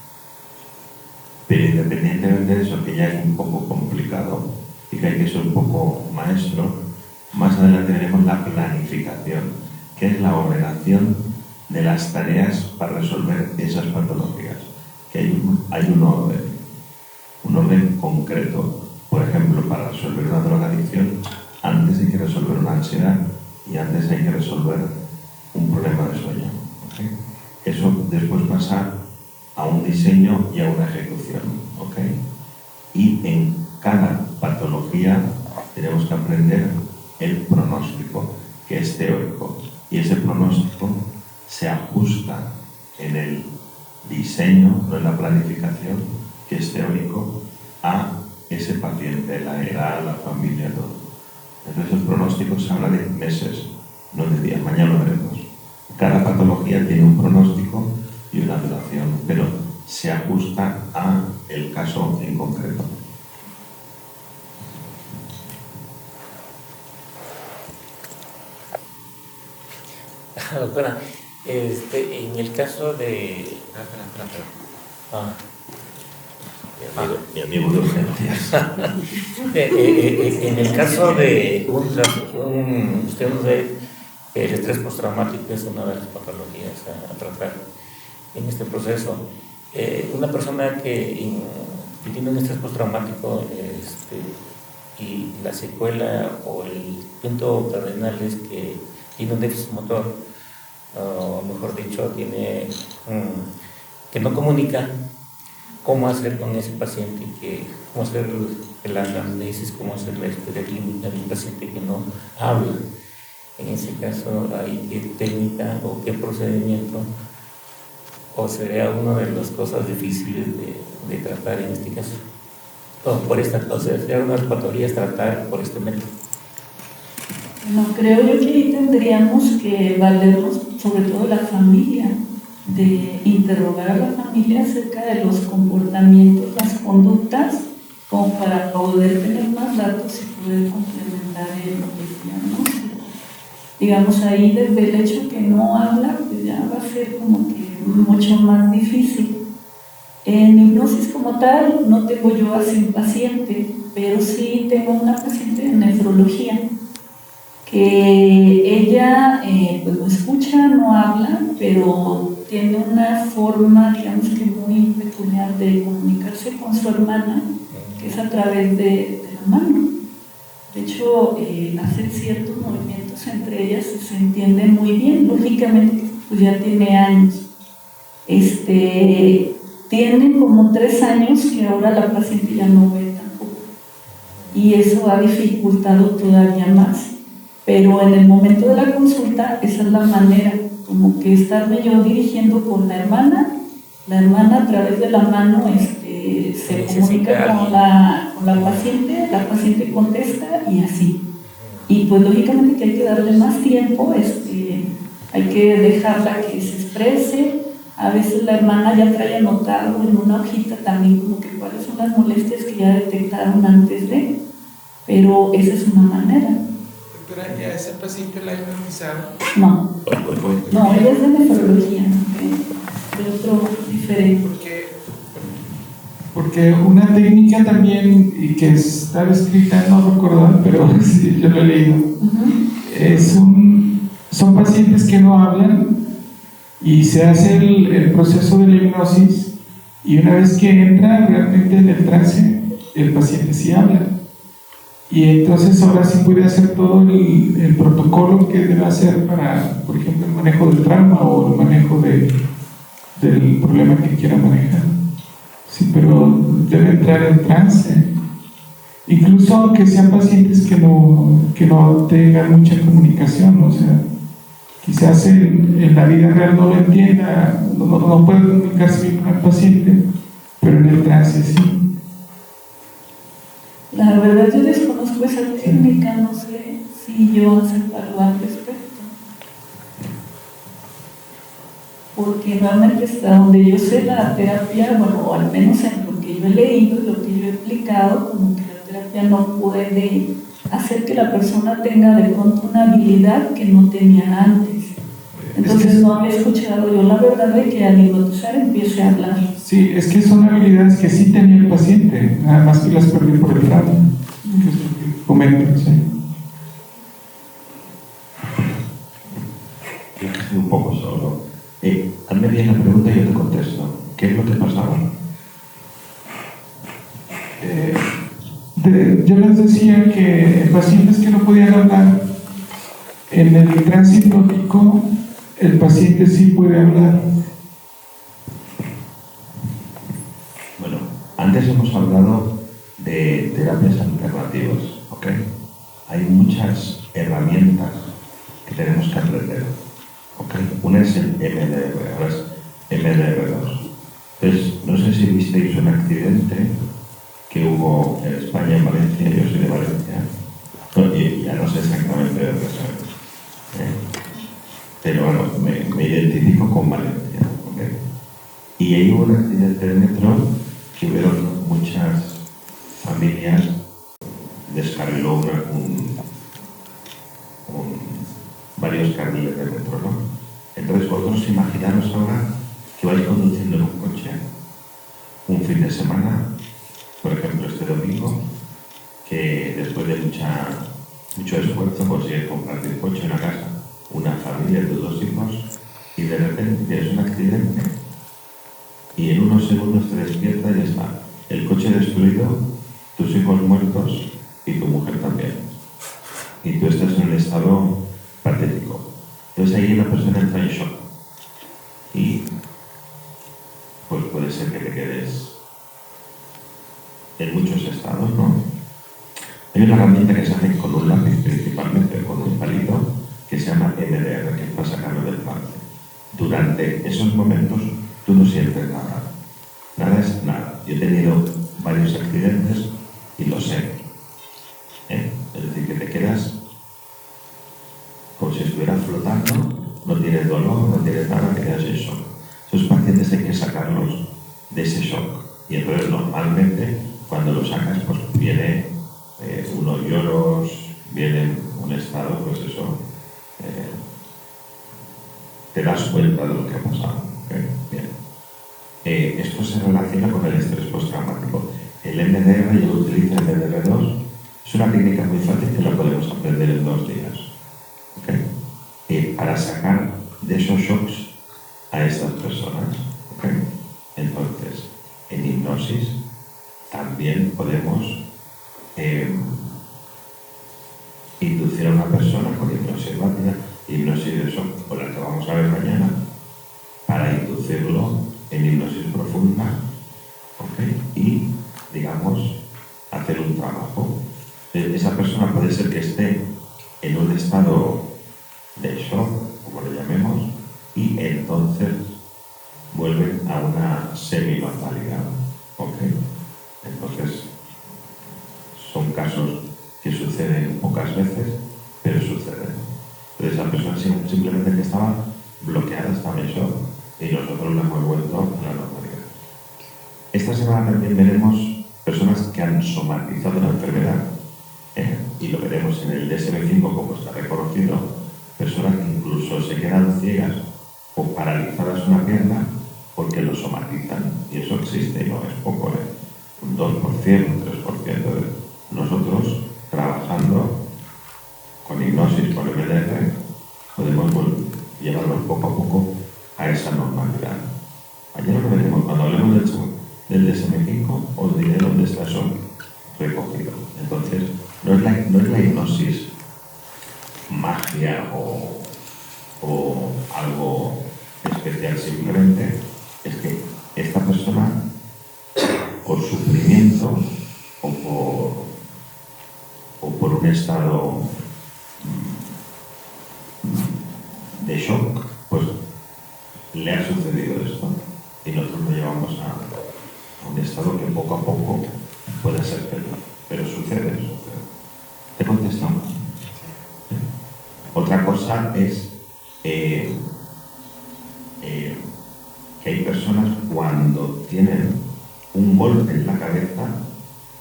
Pero independientemente de eso, que ya es un poco complicado y que hay que ser un poco maestro, más adelante veremos la planificación, que es la ordenación de las tareas para resolver esas patologías. Que hay un orden concreto. Por ejemplo, para resolver una drogadicción, antes hay que resolver una ansiedad y antes hay que resolver un problema de sueño. ¿Okay? Eso después pasa a un diseño y a una ejecución. ¿Okay? Y en cada patología tenemos que aprender el pronóstico, que es teórico, y ese pronóstico se ajusta en el diseño, no en la planificación, que es teórico, a ese paciente, la edad, la familia, todo. Entonces el pronóstico se habla de meses, no de días. Mañana lo veremos. Cada patología tiene un pronóstico y una duración, pero se ajusta a el caso en concreto. Doctora, en el caso de... Mi amigo de urgencias. En el caso de usted nos ve que el estrés postraumático es una de las patologías a tratar en este proceso. Una persona que tiene un estrés postraumático y la secuela o el punto cardinal es que tiene un déficit motor, o mejor dicho, tiene que no comunica, cómo hacer con ese paciente, cómo hacer la anamnesis, cómo hacer la historia clínica de un paciente que no habla. En ese caso, ¿hay qué técnica o qué procedimiento? ¿O sería una de las cosas difíciles de tratar en este caso? O por esta cosa, sería una de las patologías tratar por este método. No, creo yo que ahí tendríamos que valernos sobre todo la familia, de interrogar a la familia acerca de los comportamientos, las conductas, como para poder tener más datos y poder complementar el diagnóstico. Digamos, ahí desde el hecho que no habla, pues ya va a ser como que mucho más difícil. En hipnosis como tal, no tengo yo así un paciente, pero sí tengo una paciente de nefrología, que ella pues no escucha, no habla, pero tiene una forma, digamos que muy peculiar de comunicarse con su hermana, que es a través de la mano. De hecho, hacen ciertos movimientos entre ellas y se entiende muy bien. Lógicamente, pues ya tiene años. Tiene como 3 años que ahora la paciente ya no ve tampoco. Y eso ha dificultado todavía más. Pero en el momento de la consulta, esa es la manera, como que estarme yo dirigiendo con la hermana a través de la mano se comunica con la paciente contesta y así. Y pues lógicamente que hay que darle más tiempo, hay que dejarla que se exprese. A veces la hermana ya trae anotado en una hojita también como que cuáles son las molestias que ya detectaron antes de, pero esa es una manera. Doctora, ¿ya ese paciente la ha hipnotizado? No, ella es de nefrología, de otro diferente. Porque una técnica también, y que estaba escrita, no recuerdo, pero sí, yo lo he leído, son pacientes que no hablan Y se hace el proceso de la hipnosis, y una vez que entra realmente en el trance, el paciente sí habla. Y entonces ahora sí puede hacer todo el protocolo que debe hacer para, por ejemplo, el manejo del trauma o el manejo del problema que quiera manejar. Sí, pero debe entrar en trance. Incluso aunque sean pacientes que no tengan mucha comunicación, o sea, quizás en la vida real no lo entienda, no puede comunicarse bien con el paciente, pero en el trance sí. La verdad yo desconozco esa técnica, no sé si yo sepa algo al respecto. Porque realmente hasta donde yo sé la terapia, bueno, o al menos en lo que yo he leído y lo que yo he explicado, como que la terapia no puede hacer que la persona tenga de pronto una habilidad que no tenía antes. Entonces no había escuchado yo la verdad de que al hipnotizar empiece a hablar. Sí, es que son habilidades que sí tenía el paciente, nada más que las perdió por el trauma. Que es lo que comentan, sí. Yo estoy un poco solo. Hazme bien la pregunta y yo te contesto. ¿Qué es lo que pasaba? Yo les decía que pacientes que no podían hablar, en el trance hipnótico, el paciente sí puede hablar. Bueno, antes hemos hablado de terapias alternativas, ¿ok? Hay muchas herramientas que tenemos que aprender, ¿ok? Una es el MDR, ahora es MDR2. Entonces, no sé si visteis un accidente que hubo en España, en Valencia, yo soy de Valencia, no, y ya no sé exactamente de dónde soy, pero bueno, me identifico con Valencia, ¿ok? Y ahí hubo un accidente de metro que hubieron muchas familias, descarriló varios carriles de metro, ¿no? Entonces vosotros imaginaros ahora que vais conduciendo en un coche un fin de semana, por ejemplo este domingo, que después de mucho esfuerzo consigues comprarte un coche, una casa, una familia, tus 2 hijos, y de repente tienes un accidente y en unos segundos te despiertas y ya está. El coche destruido, tus hijos muertos y tu mujer también. Y tú estás en un estado patético. Entonces ahí la persona entra en shock. Y pues puede ser que te quedes en muchos estados, ¿no? Hay una herramienta que se hace con un lápiz, principalmente con un palito, que se llama MDR, que es para sacarlo del trance. Durante esos momentos tú no sientes nada. Nada es nada. Yo he tenido varios accidentes y lo sé. Es decir, que te quedas como si estuvieras flotando, no tienes dolor, no tienes nada, te quedas en shock. Esos pacientes hay que sacarlos de ese shock. Y entonces normalmente cuando lo sacas pues viene unos lloros, viene un estado, pues eso, te das cuenta de lo que ha pasado. ¿Okay? Bien. Esto se relaciona con el estrés postraumático. El MDR, yo lo utilizo en MDR2, es una técnica muy fácil que la podemos aprender en 2 días. ¿Okay? Para sacar de esos shocks a estas personas. ¿Okay? Entonces, en hipnosis también podemos inducir a una persona con hipnosis rápida, hipnosis de shock, o la que vamos a ver mañana, para inducirlo en hipnosis profunda, ¿okay? Y, digamos, hacer un trabajo. Esa persona puede ser que esté en un estado de shock, como lo llamemos, y entonces vuelven a una semi-normalidad. ¿Okay? Entonces, son casos que suceden pocas veces, pero suceden. Entonces, la persona simplemente que estaba bloqueada, estaba en shock, y nosotros la hemos vuelto a la normalidad. Esta semana también veremos personas que han somatizado la enfermedad, y lo veremos en el DSM-5 como está reconocido, personas que incluso se quedan ciegas o paralizadas una pierna porque lo somatizan, y eso existe, no es poco, un 2%, un 3% de nosotros trabajando con hipnosis, con MDR, podemos llevarlos poco a poco a ese esta persona, por sufrimiento o por un estado de shock, pues le ha sucedido esto. Y nosotros lo llevamos a un estado que poco a poco puede ser peor. Pero sucede. ¿Te contestamos? ¿Sí? Otra cosa es que hay personas cuando tienen un golpe en la cabeza,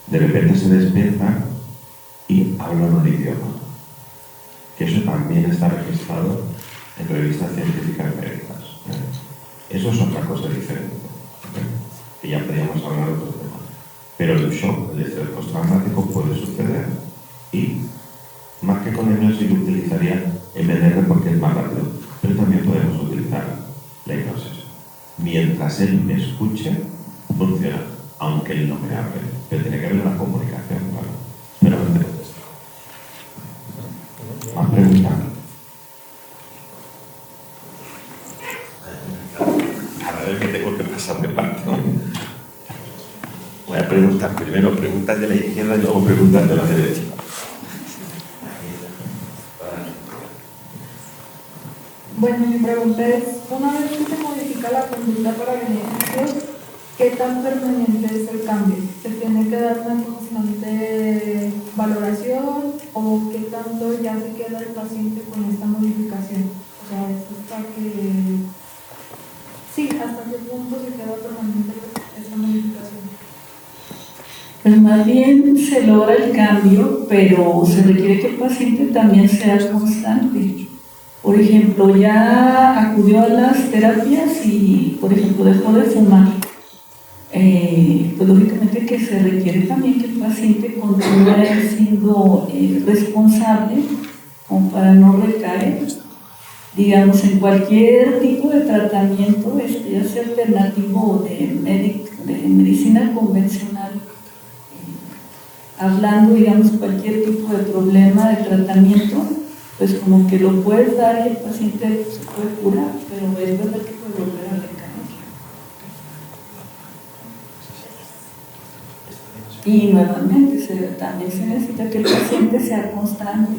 de repente se despiertan y hablan un idioma. Que eso también está registrado en revistas científicas médicas. Eso es otra cosa diferente. Que ya podríamos hablar de otros temas. Pero el shock, el estrés postraumático puede suceder y más que con ello sí que utilizaría MDR porque es más rápido, pero también podemos utilizar la hipnosis. Mientras él me escuche, funciona, aunque él no me hable, pero tiene que haber una comunicación, claro. Pero no me contesta. ¿Más preguntas? Cada vez me tengo que pasar de parte, ¿no? Voy a preguntar primero preguntas de la izquierda y luego preguntas de la derecha. Bueno, mi pregunta es, una vez que se modifica la conducta para beneficios, ¿qué tan permanente es el cambio? ¿Se tiene que dar una constante valoración o qué tanto ya se queda el paciente con esta modificación? O sea, es hasta que... Sí, hasta qué punto se queda permanente esta modificación. Pues más bien se logra el cambio, pero se requiere que el paciente también sea constante. Por ejemplo, ya acudió a las terapias y, por ejemplo, dejó de fumar. Pues lógicamente que se requiere también que el paciente continúe siendo responsable como para no recaer, digamos, en cualquier tipo de tratamiento, ya sea alternativo o de medicina convencional. Hablando, digamos, cualquier tipo de problema de tratamiento, pues como que lo puedes dar y el paciente se puede curar, pero es verdad que puede volver a recaer. Y nuevamente también se necesita que el paciente sea constante.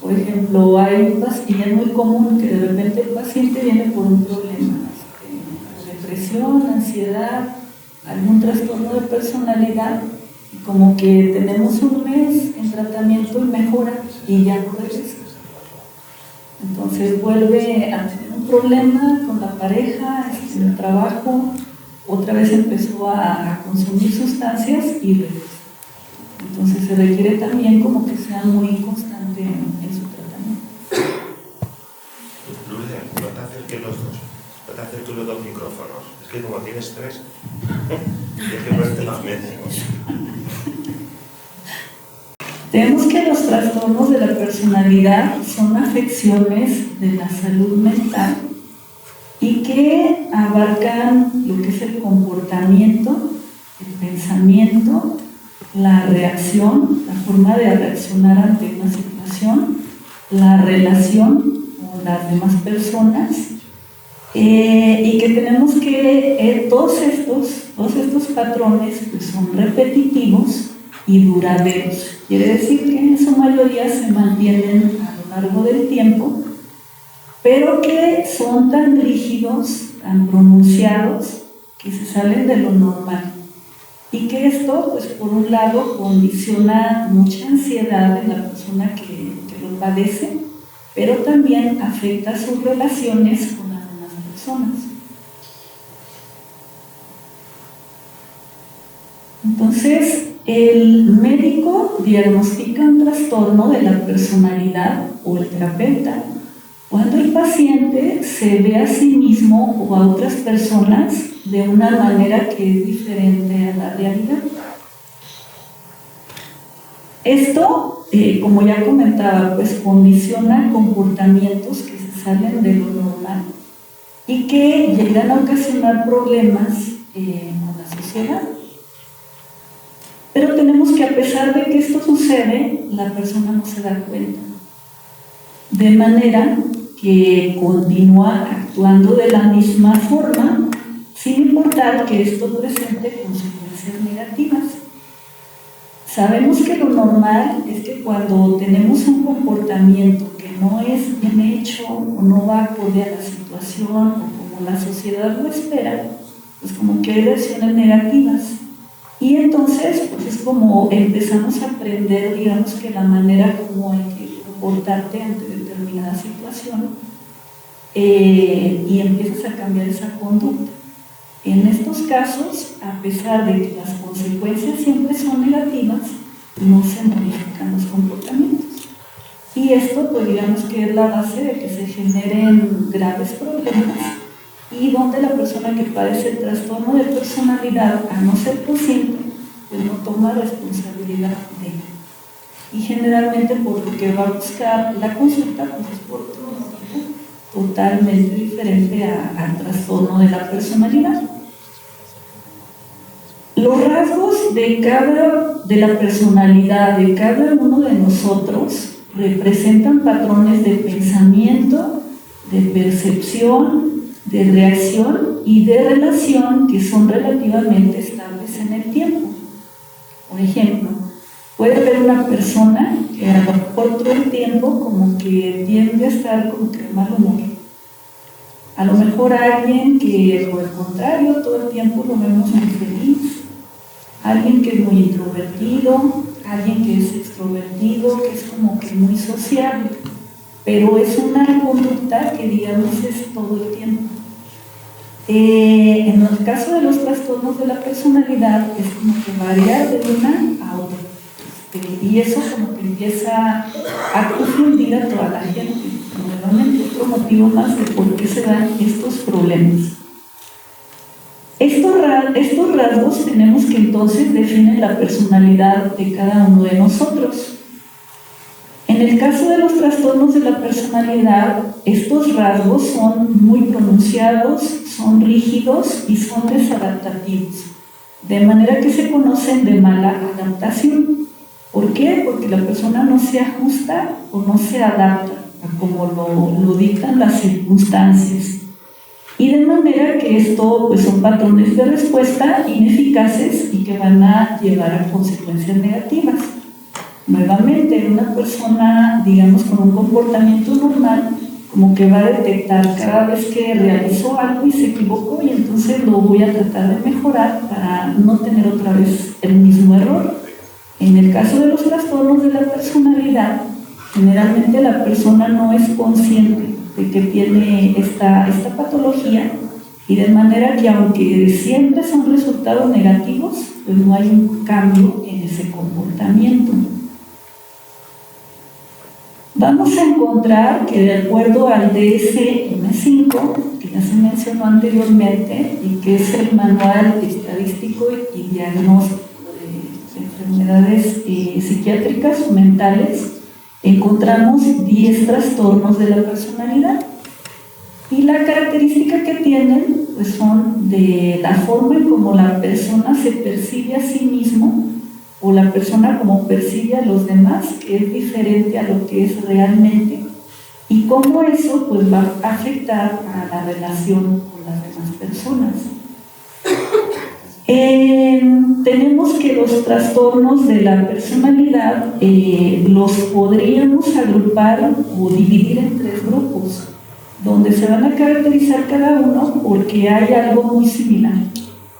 Por ejemplo, hay pastillas muy común que de repente el paciente viene por un problema, depresión, ansiedad, algún trastorno de personalidad, y como que tenemos un mes en tratamiento y mejora y ya no regresa. Entonces vuelve a tener un problema con la pareja, en el trabajo, otra vez empezó a consumir sustancias y regresa. Entonces se requiere también como que sea muy constante en su tratamiento. Lourdes, no te acerques los dos micrófonos. Es que como tienes tres, tienes que ponerte las medias. Tenemos que los trastornos de la personalidad son afecciones de la salud mental y que abarcan lo que es el comportamiento, el pensamiento, la reacción, la forma de reaccionar ante una situación, la relación con las demás personas, y que tenemos que todos estos patrones pues, son repetitivos y duraderos. Quiere decir que en su mayoría se mantienen a lo largo del tiempo, pero que son tan rígidos, tan pronunciados, que se salen de lo normal. Y que esto, pues por un lado, condiciona mucha ansiedad en la persona que lo padece, pero también afecta sus relaciones con las demás personas. Entonces, el médico diagnostica un trastorno de la personalidad o el terapeuta cuando el paciente se ve a sí mismo o a otras personas de una manera que es diferente a la realidad. Esto, como ya comentaba, pues condiciona comportamientos que se salen de lo normal y que llegan a ocasionar problemas con la sociedad. Pero tenemos que, a pesar de que esto sucede, la persona no se da cuenta. De manera que continúa actuando de la misma forma sin importar que esto presente consecuencias negativas. Sabemos que lo normal es que cuando tenemos un comportamiento que no es bien hecho o no va acorde a la situación o como la sociedad lo espera, pues como que hay reacciones negativas. Y entonces pues es como empezamos a aprender, digamos que la manera como hay que comportarte ante determinada situación y empiezas a cambiar esa conducta. En estos casos, a pesar de que las consecuencias siempre son negativas, no se modifican los comportamientos. Y esto, pues digamos que es la base de que se generen graves problemas y donde la persona que padece el trastorno de personalidad, a no ser consciente, pues no toma responsabilidad de él. Y generalmente por lo que va a buscar la consulta, pues es por otro motivo totalmente diferente al trastorno de la personalidad. Los rasgos de la personalidad de cada uno de nosotros representan patrones de pensamiento, de percepción, de reacción y de relación que son relativamente estables en el tiempo. Por ejemplo, puede haber una persona que a lo mejor todo el tiempo como que tiende a estar como que de mal humor. A lo mejor alguien que por el contrario todo el tiempo lo vemos muy feliz. Alguien que es muy introvertido, alguien que es extrovertido, que es como que muy sociable, pero es una conducta que digamos es todo el tiempo. En el caso de los trastornos de la personalidad es como que variar de una a otra, y eso como que empieza a confundir a toda la gente. Nuevamente otro motivo más de por qué se dan estos problemas. Estos rasgos tenemos que entonces definen la personalidad de cada uno de nosotros. En el caso de los trastornos de la personalidad, estos rasgos son muy pronunciados, son rígidos y son desadaptativos, de manera que se conocen de mala adaptación. ¿Por qué? Porque la persona no se ajusta o no se adapta a como lo dictan las circunstancias. Y de manera que esto pues, son patrones de respuesta ineficaces y que van a llevar a consecuencias negativas. Nuevamente, una persona, digamos, con un comportamiento normal, como que va a detectar cada vez que realizó algo y se equivocó, y entonces lo voy a tratar de mejorar para no tener otra vez el mismo error. En el caso de los trastornos de la personalidad, generalmente la persona no es consciente de que tiene esta patología, y de manera que aunque siempre son resultados negativos, pues no hay un cambio en ese comportamiento. Vamos a encontrar que de acuerdo al DSM-5, que ya se mencionó anteriormente, y que es el Manual Estadístico y Diagnóstico de Enfermedades Psiquiátricas o Mentales, encontramos 10 trastornos de la personalidad. Y la característica que tienen pues son de la forma en cómo la persona se percibe a sí mismo o la persona como percibe a los demás, que es diferente a lo que es realmente, y cómo eso pues va a afectar a la relación con las demás personas. Tenemos que los trastornos de la personalidad los podríamos agrupar o dividir en 3 grupos, donde se van a caracterizar cada uno porque hay algo muy similar,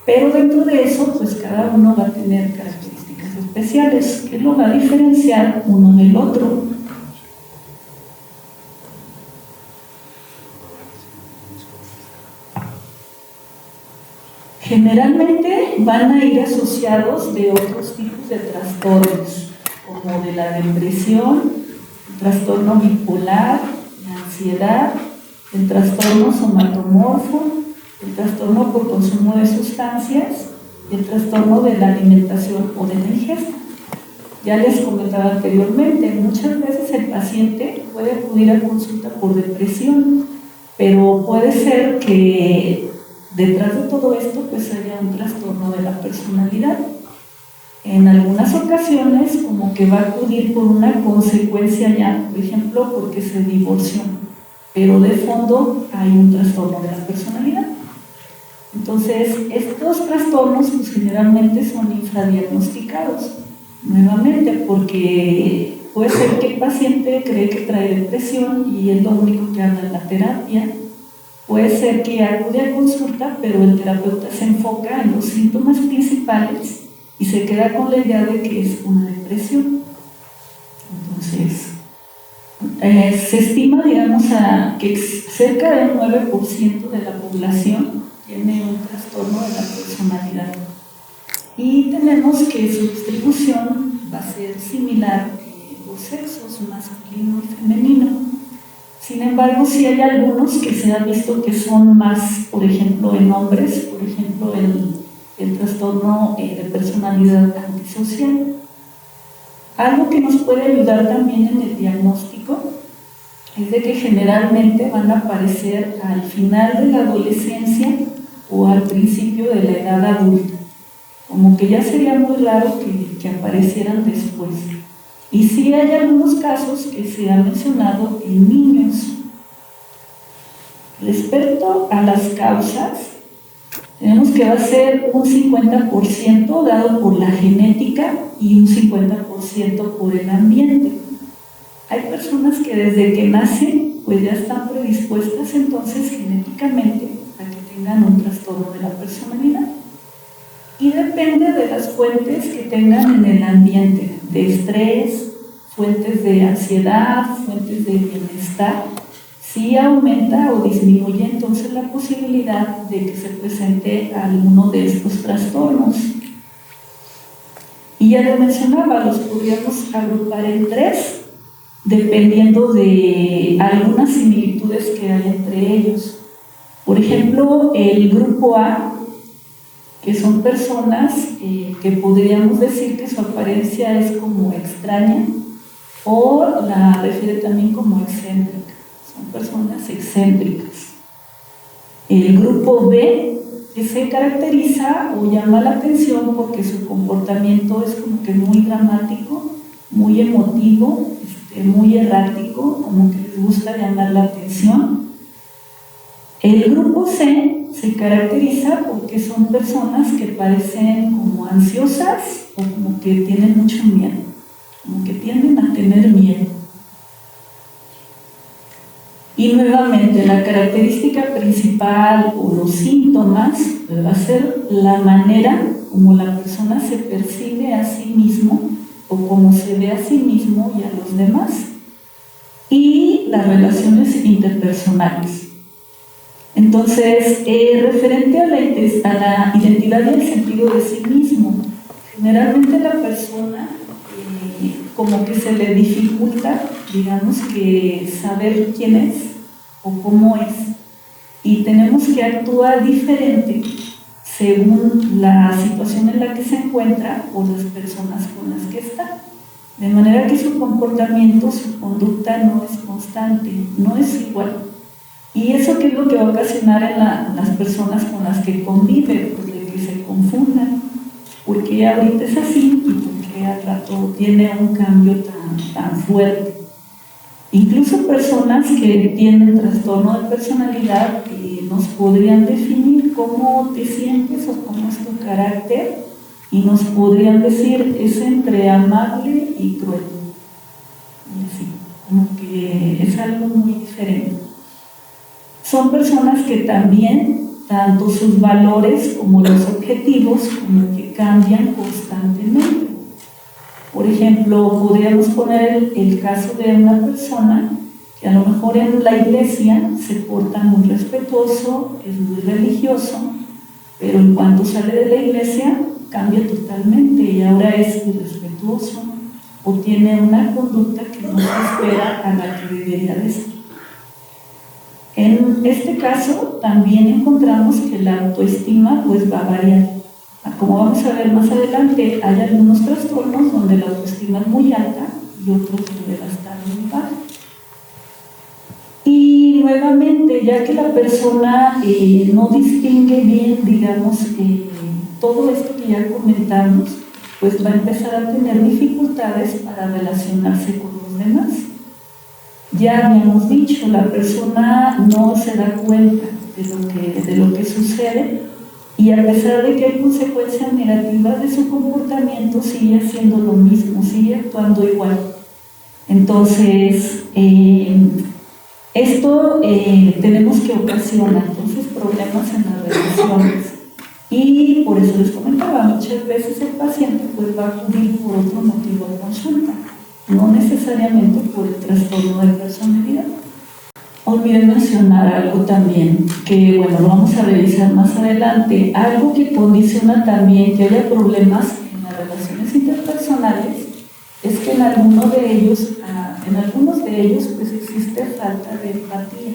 pero dentro de eso pues cada uno va a tener características especiales que lo va a diferenciar uno del otro. Generalmente van a ir asociados de otros tipos de trastornos, como de la depresión, el trastorno bipolar, la ansiedad, el trastorno somatomorfo, el trastorno por consumo de sustancias y el trastorno de la alimentación o de la ingesta. Ya les comentaba anteriormente, muchas veces el paciente puede acudir a consulta por depresión, pero puede ser que detrás de todo esto pues haya un trastorno de la personalidad. En algunas ocasiones como que va a acudir por una consecuencia ya, por ejemplo porque se divorció, pero de fondo hay un trastorno de la personalidad. Entonces, estos trastornos pues, generalmente son infradiagnosticados, nuevamente, porque puede ser que el paciente cree que trae depresión y es lo único que habla en la terapia. Puede ser que acude a consulta, pero el terapeuta se enfoca en los síntomas principales y se queda con la idea de que es una depresión. Entonces, se estima, digamos, que cerca del 9% de la población tiene un trastorno de la personalidad. Y tenemos que su distribución va a ser similar en los sexos, masculino y femenino. Sin embargo, sí hay algunos que se ha visto que son más, por ejemplo, en hombres, por ejemplo, el trastorno de personalidad antisocial. Algo que nos puede ayudar también en el diagnóstico es de que generalmente van a aparecer al final de la adolescencia o al principio de la edad adulta. Como que ya sería muy raro que aparecieran después. Y sí hay algunos casos que se han mencionado en niños. Respecto a las causas, tenemos que va a ser un 50% dado por la genética y un 50% por el ambiente. Hay personas que desde que nacen pues ya están predispuestas entonces genéticamente a que tengan un trastorno de la personalidad. Y depende de las fuentes que tengan en el ambiente, de estrés, fuentes de ansiedad, fuentes de bienestar, si aumenta o disminuye entonces la posibilidad de que se presente alguno de estos trastornos. Y ya les mencionaba, los podríamos agrupar en 3, dependiendo de algunas similitudes que hay entre ellos. Por ejemplo, el grupo A, que son personas que podríamos decir que su apariencia es como extraña o la refiere también como excéntrica, son personas excéntricas. El grupo B, que se caracteriza o llama la atención porque su comportamiento es como que muy dramático, muy emotivo, muy errático, como que les gusta llamar la atención. El grupo C se caracteriza porque son personas que parecen como ansiosas o como que tienen mucho miedo, como que tienden a tener miedo. Y nuevamente, la característica principal o los síntomas va a ser la manera como la persona se percibe a sí mismo o cómo se ve a sí mismo y a los demás. Y las relaciones interpersonales. Entonces, referente a la identidad y el sentido de sí mismo, generalmente la persona como que se le dificulta, digamos, que saber quién es o cómo es, y tenemos que actuar diferente según la situación en la que se encuentra o las personas con las que está. De manera que su comportamiento, su conducta no es constante, no es igual. ¿Y eso qué es lo que va a ocasionar en las personas con las que convive? Pues de que se confundan, porque ahorita es así y porque al rato tiene un cambio tan fuerte. Incluso personas que tienen trastorno de personalidad nos podrían definir cómo te sientes o cómo es tu carácter y nos podrían decir es entre amable y cruel. Y así, como que es algo muy diferente. Son personas que también, tanto sus valores como los objetivos, como que cambian constantemente. Por ejemplo, podríamos poner el caso de una persona que a lo mejor en la iglesia se porta muy respetuoso, es muy religioso, pero en cuanto sale de la iglesia cambia totalmente y ahora es irrespetuoso o tiene una conducta que no se espera a la que debería de ser. En este caso también encontramos que la autoestima pues va a variar. Como vamos a ver más adelante, hay algunos trastornos donde la autoestima es muy alta y otros donde va a estar muy baja. Y nuevamente, ya que la persona no distingue bien, digamos, todo esto que ya comentamos, pues va a empezar a tener dificultades para relacionarse con los demás. Ya habíamos dicho, la persona no se da cuenta de lo que sucede y a pesar de que hay consecuencias negativas de su comportamiento, sigue haciendo lo mismo, sigue actuando igual. Entonces, esto tenemos que ocasionar entonces problemas en las relaciones, y por eso les comentaba, muchas veces el paciente pues va a acudir por otro motivo a consulta, no necesariamente por el trastorno de personalidad. Olvidé mencionar algo también, que bueno, lo vamos a revisar más adelante, algo que condiciona también que haya problemas en las relaciones interpersonales, es que en algunos de ellos pues existe falta de empatía.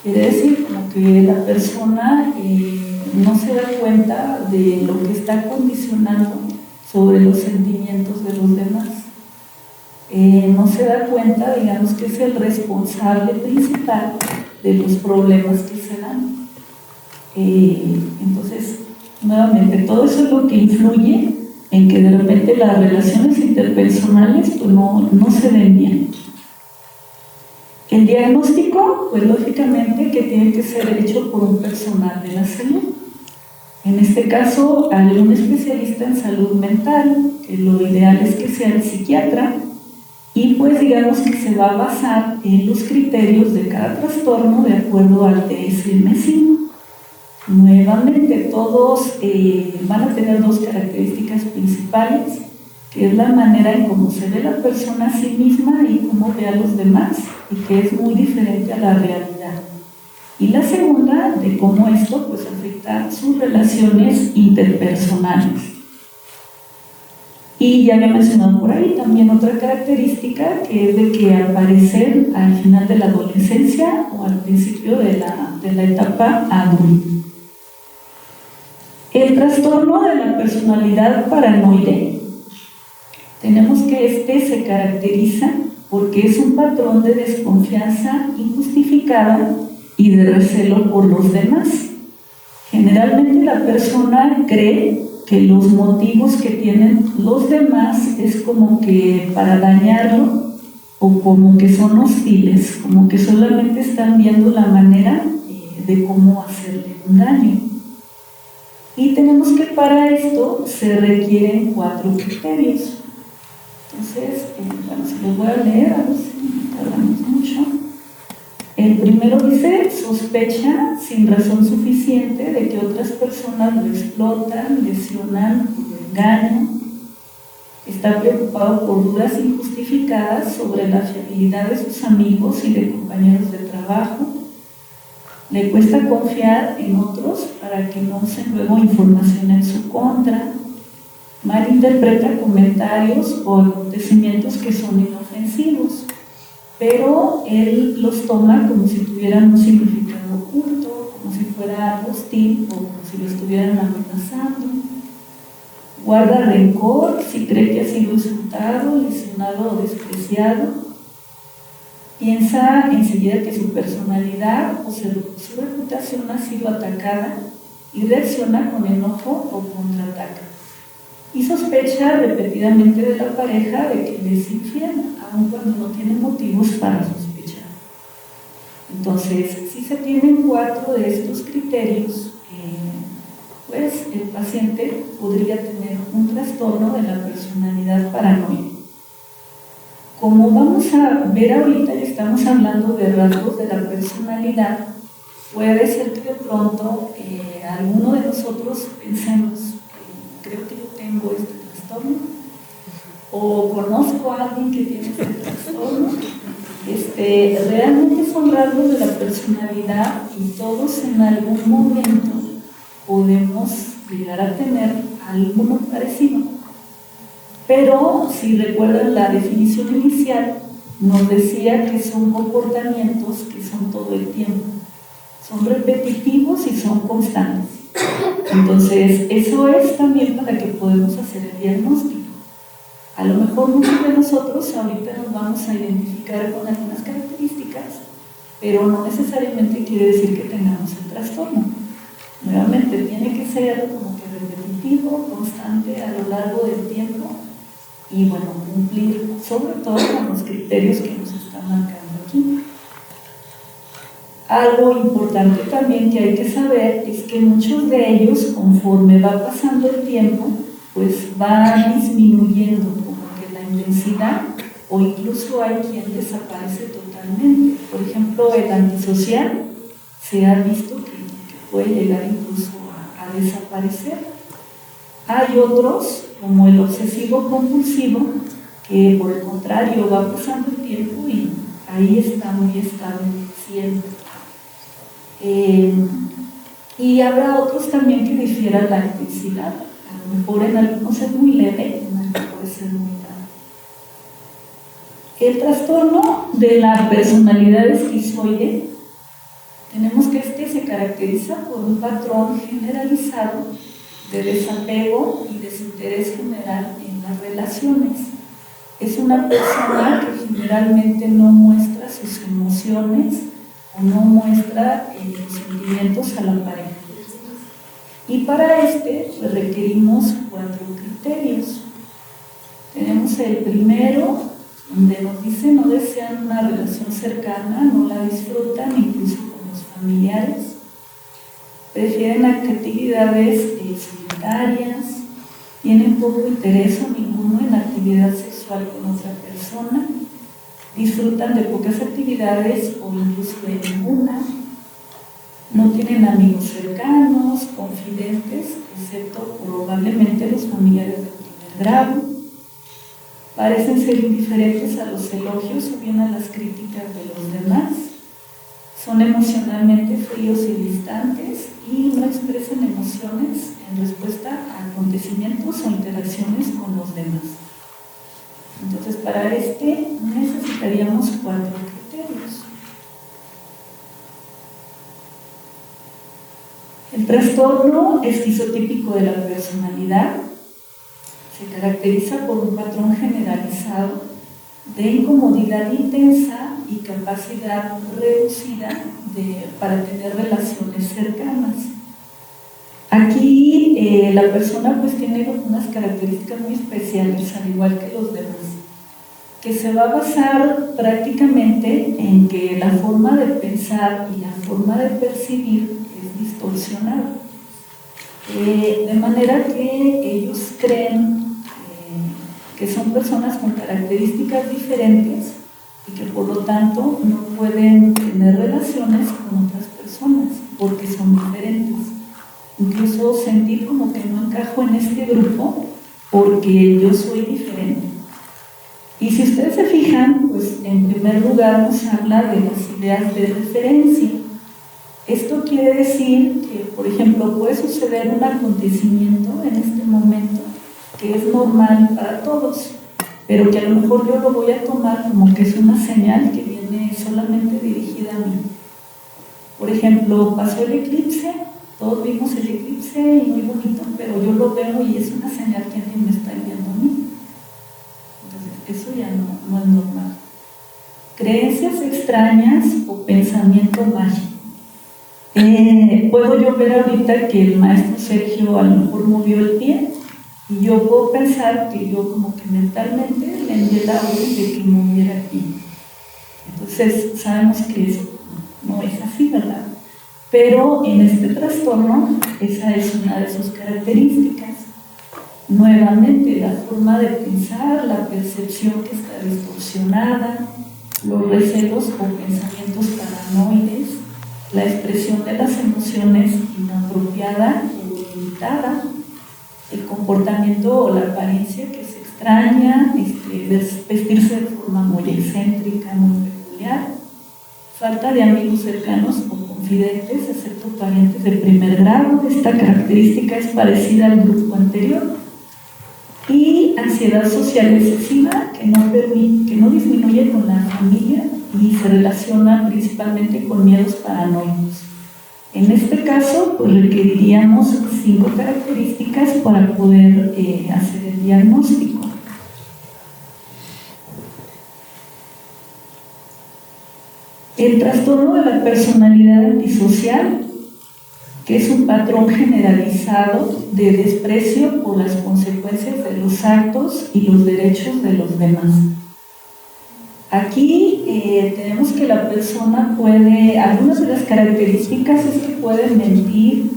Quiere decir como que la persona no se da cuenta de lo que está condicionando sobre los sentimientos de los demás. No se da cuenta, digamos, que es el responsable principal de los problemas que se dan. Entonces, nuevamente, todo eso es lo que influye en que de repente las relaciones interpersonales pues no se den bien. El diagnóstico, pues lógicamente que tiene que ser hecho por un personal de la salud. En este caso, algún especialista en salud mental, que lo ideal es que sea el psiquiatra, y pues digamos que se va a basar en los criterios de cada trastorno de acuerdo al DSM-5. Nuevamente, todos van a tener dos características principales, que es la manera en cómo se ve la persona a sí misma y cómo ve a los demás, y que es muy diferente a la realidad. Y la segunda, de cómo esto pues afecta sus relaciones interpersonales. Y ya había mencionado por ahí también otra característica, que es de que aparecen al final de la adolescencia o al principio de la etapa adulta. El trastorno de la personalidad paranoide, tenemos que se caracteriza porque es un patrón de desconfianza injustificada y de recelo por los demás. Generalmente la persona cree que los motivos que tienen los demás es como que para dañarlo, o como que son hostiles, como que solamente están viendo la manera de cómo hacerle un daño. Y tenemos que para esto se requieren 4 criterios. Entonces, bueno, se los voy a leer, a ver si tardamos mucho. El primero dice: sospecha sin razón suficiente de que otras personas lo explotan, lesionan o lo engañan. Está preocupado por dudas injustificadas sobre la fiabilidad de sus amigos y de compañeros de trabajo. Le cuesta confiar en otros para que no usen luego información en su contra. Malinterpreta comentarios o acontecimientos que son inofensivos, pero él los toma como si tuvieran un significado oculto, como si fuera algo hostil o como si lo estuvieran amenazando. Guarda rencor si cree que ha sido insultado, lesionado o despreciado. Piensa enseguida que su personalidad o su reputación ha sido atacada y reacciona con enojo o contraataca. Y sospecha repetidamente de la pareja de que le es infiel, aun cuando no tiene motivos para sospechar. Entonces, si se tienen 4 de estos criterios, pues el paciente podría tener un trastorno de la personalidad paranoide. Como vamos a ver ahorita, y estamos hablando de rasgos de la personalidad, puede ser que de pronto alguno de nosotros pensemos, creo que yo tengo este trastorno, o conozco a alguien que tiene este trastorno. Realmente son rasgos de la personalidad y todos en algún momento podemos llegar a tener alguno parecido. Pero si recuerdan la definición inicial, nos decía que son comportamientos que son todo el tiempo, son repetitivos y son constantes. Entonces, eso es también para que podamos hacer el diagnóstico. A lo mejor muchos de nosotros ahorita nos vamos a identificar con algunas características, pero no necesariamente quiere decir que tengamos el trastorno. Nuevamente, tiene que ser como que repetitivo, constante a lo largo del tiempo y, bueno, cumplir sobre todo con los criterios que nos están marcando aquí. Algo importante también que hay que saber es que muchos de ellos, conforme va pasando el tiempo, pues va disminuyendo como que la intensidad, o incluso hay quien desaparece totalmente. Por ejemplo, el antisocial se ha visto que puede llegar incluso a desaparecer. Hay otros, como el obsesivo compulsivo, que por el contrario va pasando el tiempo y ahí está muy estable siempre. Y habrá otros también que difieran la intensidad. A lo mejor en algunos es muy leve, en algunos puede ser muy grave. El trastorno de la personalidad esquizoide, tenemos que este se caracteriza por un patrón generalizado de desapego y desinterés general en las relaciones. Es una persona que generalmente no muestra sus emociones o no muestra los sentimientos a la pareja. Y para pues requerimos 4 criterios. Tenemos el primero, donde nos dice no desean una relación cercana, no la disfrutan, incluso con los familiares. Prefieren actividades solitarias, tienen poco interés o ninguno en la actividad sexual con otra persona, disfrutan de pocas actividades o incluso de ninguna, no tienen amigos cercanos, confidentes, excepto probablemente los familiares de primer grado, parecen ser indiferentes a los elogios o bien a las críticas de los demás, son emocionalmente fríos y distantes y no expresan emociones en respuesta a acontecimientos o interacciones con los demás. Entonces, para necesitaríamos 4 criterios. El trastorno esquizotípico de la personalidad se caracteriza por un patrón generalizado de incomodidad intensa y capacidad reducida para tener relaciones cercanas. Aquí la persona pues tiene unas características muy especiales, al igual que los demás, que se va a basar prácticamente en que la forma de pensar y la forma de percibir es distorsionada. De manera que ellos creen que son personas con características diferentes y que por lo tanto no pueden tener relaciones con otras personas porque son diferentes. Incluso sentir como que no encajo en este grupo porque yo soy diferente. Y si ustedes se fijan, pues en primer lugar nos habla de las ideas de referencia. Esto quiere decir que, por ejemplo, puede suceder un acontecimiento en este momento que es normal para todos, pero que a lo mejor yo lo voy a tomar como que es una señal que viene solamente dirigida a mí. Por ejemplo, pasó el eclipse, todos vimos el eclipse y muy bonito, pero yo lo veo y es una señal que alguien me está enviando a mí. Entonces, eso ya no es normal. Creencias extrañas o pensamiento mágico. Puedo yo ver ahorita que el maestro Sergio a lo mejor movió el pie y yo puedo pensar que yo como que mentalmente le envié la orden de que moviera el pie. Entonces sabemos que eso no es así, ¿verdad? Pero en este trastorno esa es una de sus características. Nuevamente, la forma de pensar, la percepción que está distorsionada, los recelos o pensamientos paranoides, la expresión de las emociones inapropiada o limitada, el comportamiento o la apariencia que es extraña, vestirse de forma muy excéntrica, muy peculiar, falta de amigos cercanos o confidentes, excepto parientes de primer grado. Esta característica es parecida al grupo anterior. Y ansiedad social excesiva que no disminuye con la familia y se relaciona principalmente con miedos paranoicos. En este caso, pues requeriríamos 5 características para poder hacer el diagnóstico. El trastorno de la personalidad antisocial, que es un patrón generalizado de desprecio por las consecuencias de los actos y los derechos de los demás. Aquí tenemos que la persona puede, algunas de las características es que puede mentir,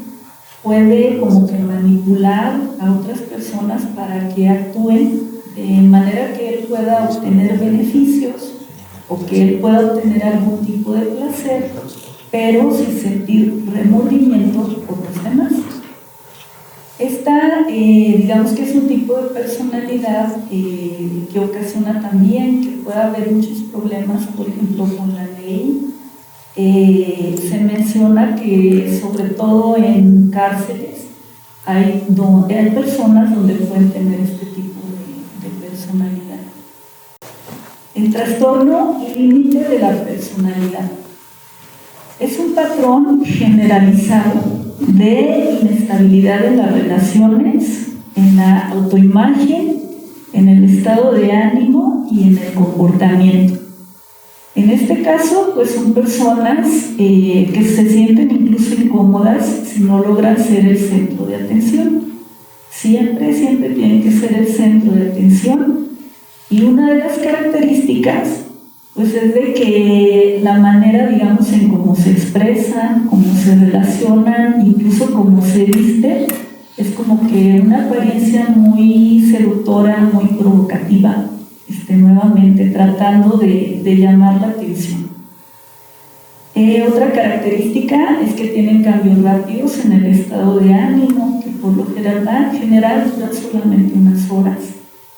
puede como que manipular a otras personas para que actúen de manera que él pueda obtener beneficios o que él pueda obtener algún tipo de placer, pero sin sentir remordimiento por los demás. Esta, digamos que es un tipo de personalidad que ocasiona también que pueda haber muchos problemas, por ejemplo, con la ley. Se menciona que sobre todo en cárceles hay personas donde pueden tener este tipo de personalidad. El trastorno límite de la personalidad es un patrón generalizado de inestabilidad en las relaciones, en la autoimagen, en el estado de ánimo y en el comportamiento. En este caso, pues son personas que se sienten incluso incómodas si no logran ser el centro de atención. Siempre tienen que ser el centro de atención. Y una de las características, pues es de que la manera, digamos, en cómo se expresan, cómo se relacionan, incluso cómo se visten, es como que una apariencia muy seductora, muy provocativa, nuevamente tratando de llamar la atención. Otra característica es que tienen cambios rápidos en el estado de ánimo, que por lo general duran solamente unas horas,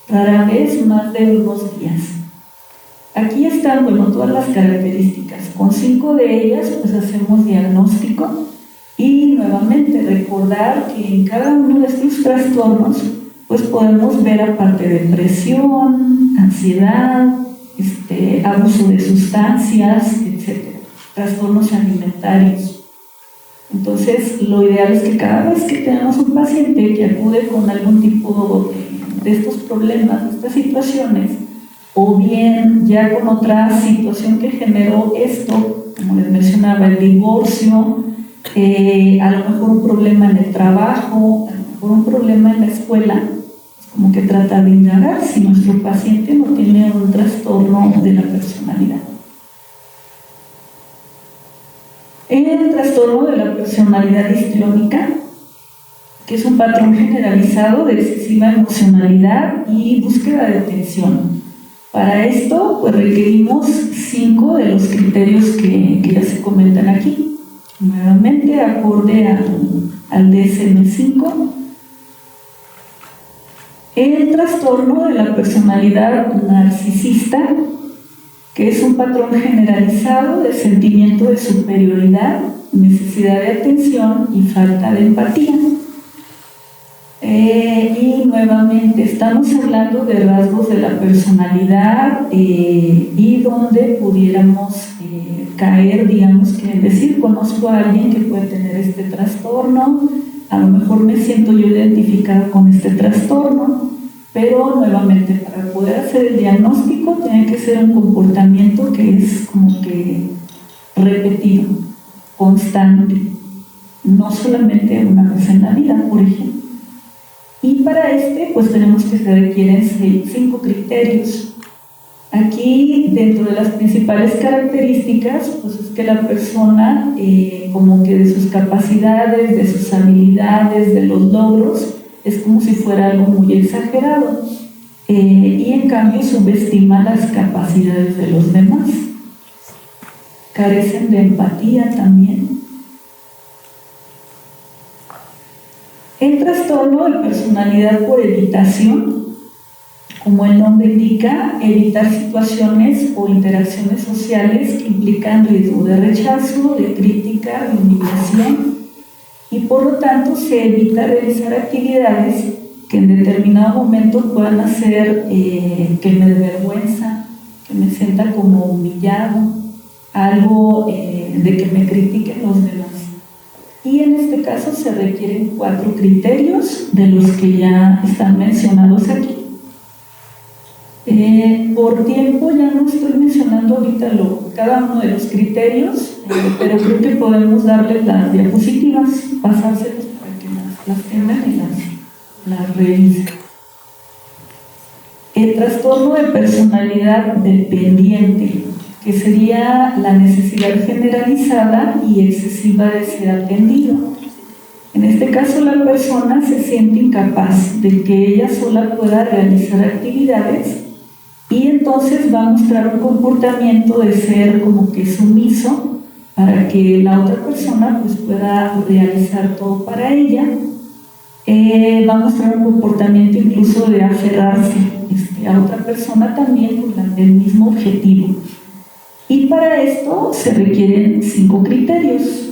rara vez más de unos días. Aquí están, bueno, todas las características. Con 5 de ellas, pues hacemos diagnóstico y nuevamente recordar que en cada uno de estos trastornos, pues podemos ver aparte de depresión, ansiedad, abuso de sustancias, etc. Trastornos alimentarios. Entonces, lo ideal es que cada vez que tenemos un paciente que acude con algún tipo de estos problemas, de estas situaciones, o bien ya con otra situación que generó esto, como les mencionaba, el divorcio, a lo mejor un problema en el trabajo, a lo mejor un problema en la escuela, como que trata de indagar si nuestro paciente no tiene un trastorno de la personalidad. El trastorno de la personalidad histriónica, que es un patrón generalizado de excesiva emocionalidad y búsqueda de atención. Para esto, pues requerimos 5 de los criterios que ya se comentan aquí. Nuevamente, acorde al DSM-5. El trastorno de la personalidad narcisista, que es un patrón generalizado de sentimiento de superioridad, necesidad de atención y falta de empatía. Y nuevamente estamos hablando de rasgos de la personalidad y donde pudiéramos caer, digamos, que decir, conozco a alguien que puede tener este trastorno, a lo mejor me siento yo identificado con este trastorno, pero nuevamente para poder hacer el diagnóstico tiene que ser un comportamiento que es como que repetido, constante, no solamente una vez en la vida, por ejemplo. Y para pues tenemos que se requieren 5 criterios. Aquí, dentro de las principales características, pues es que la persona, como que de sus capacidades, de sus habilidades, de los logros, es como si fuera algo muy exagerado. Y en cambio subestima las capacidades de los demás. Carecen de empatía también. El trastorno de personalidad por evitación, como el nombre indica, evitar situaciones o interacciones sociales que implican riesgo de rechazo, de crítica, de humillación, y por lo tanto se evita realizar actividades que en determinado momento puedan hacer que me dé vergüenza, que me sienta como humillado, algo de que me critiquen los demás. Y en este caso se requieren 4 criterios de los que ya están mencionados aquí. Por tiempo ya no estoy mencionando ahorita cada uno de los criterios, pero creo que podemos darles las diapositivas, pasárselas para que las tengan y las revisen. El trastorno de personalidad dependiente, que sería la necesidad generalizada y excesiva de ser atendido. En este caso, la persona se siente incapaz de que ella sola pueda realizar actividades y entonces va a mostrar un comportamiento de ser como que sumiso para que la otra persona pues pueda realizar todo para ella. Va a mostrar un comportamiento incluso de aferrarse a otra persona también con el mismo objetivo. Y para esto se requieren 5 criterios.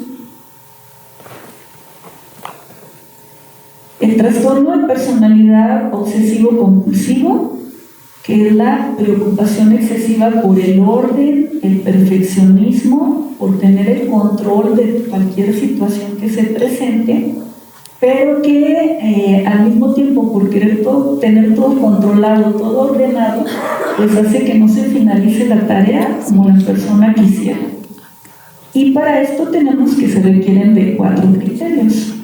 El trastorno de personalidad obsesivo-compulsivo, que es la preocupación excesiva por el orden, el perfeccionismo, por tener el control de cualquier situación que se presente, pero que al mismo tiempo, por querer tener todo controlado, todo ordenado, pues hace que no se finalice la tarea como la persona quisiera. Y para esto tenemos que se requieren de 4 criterios.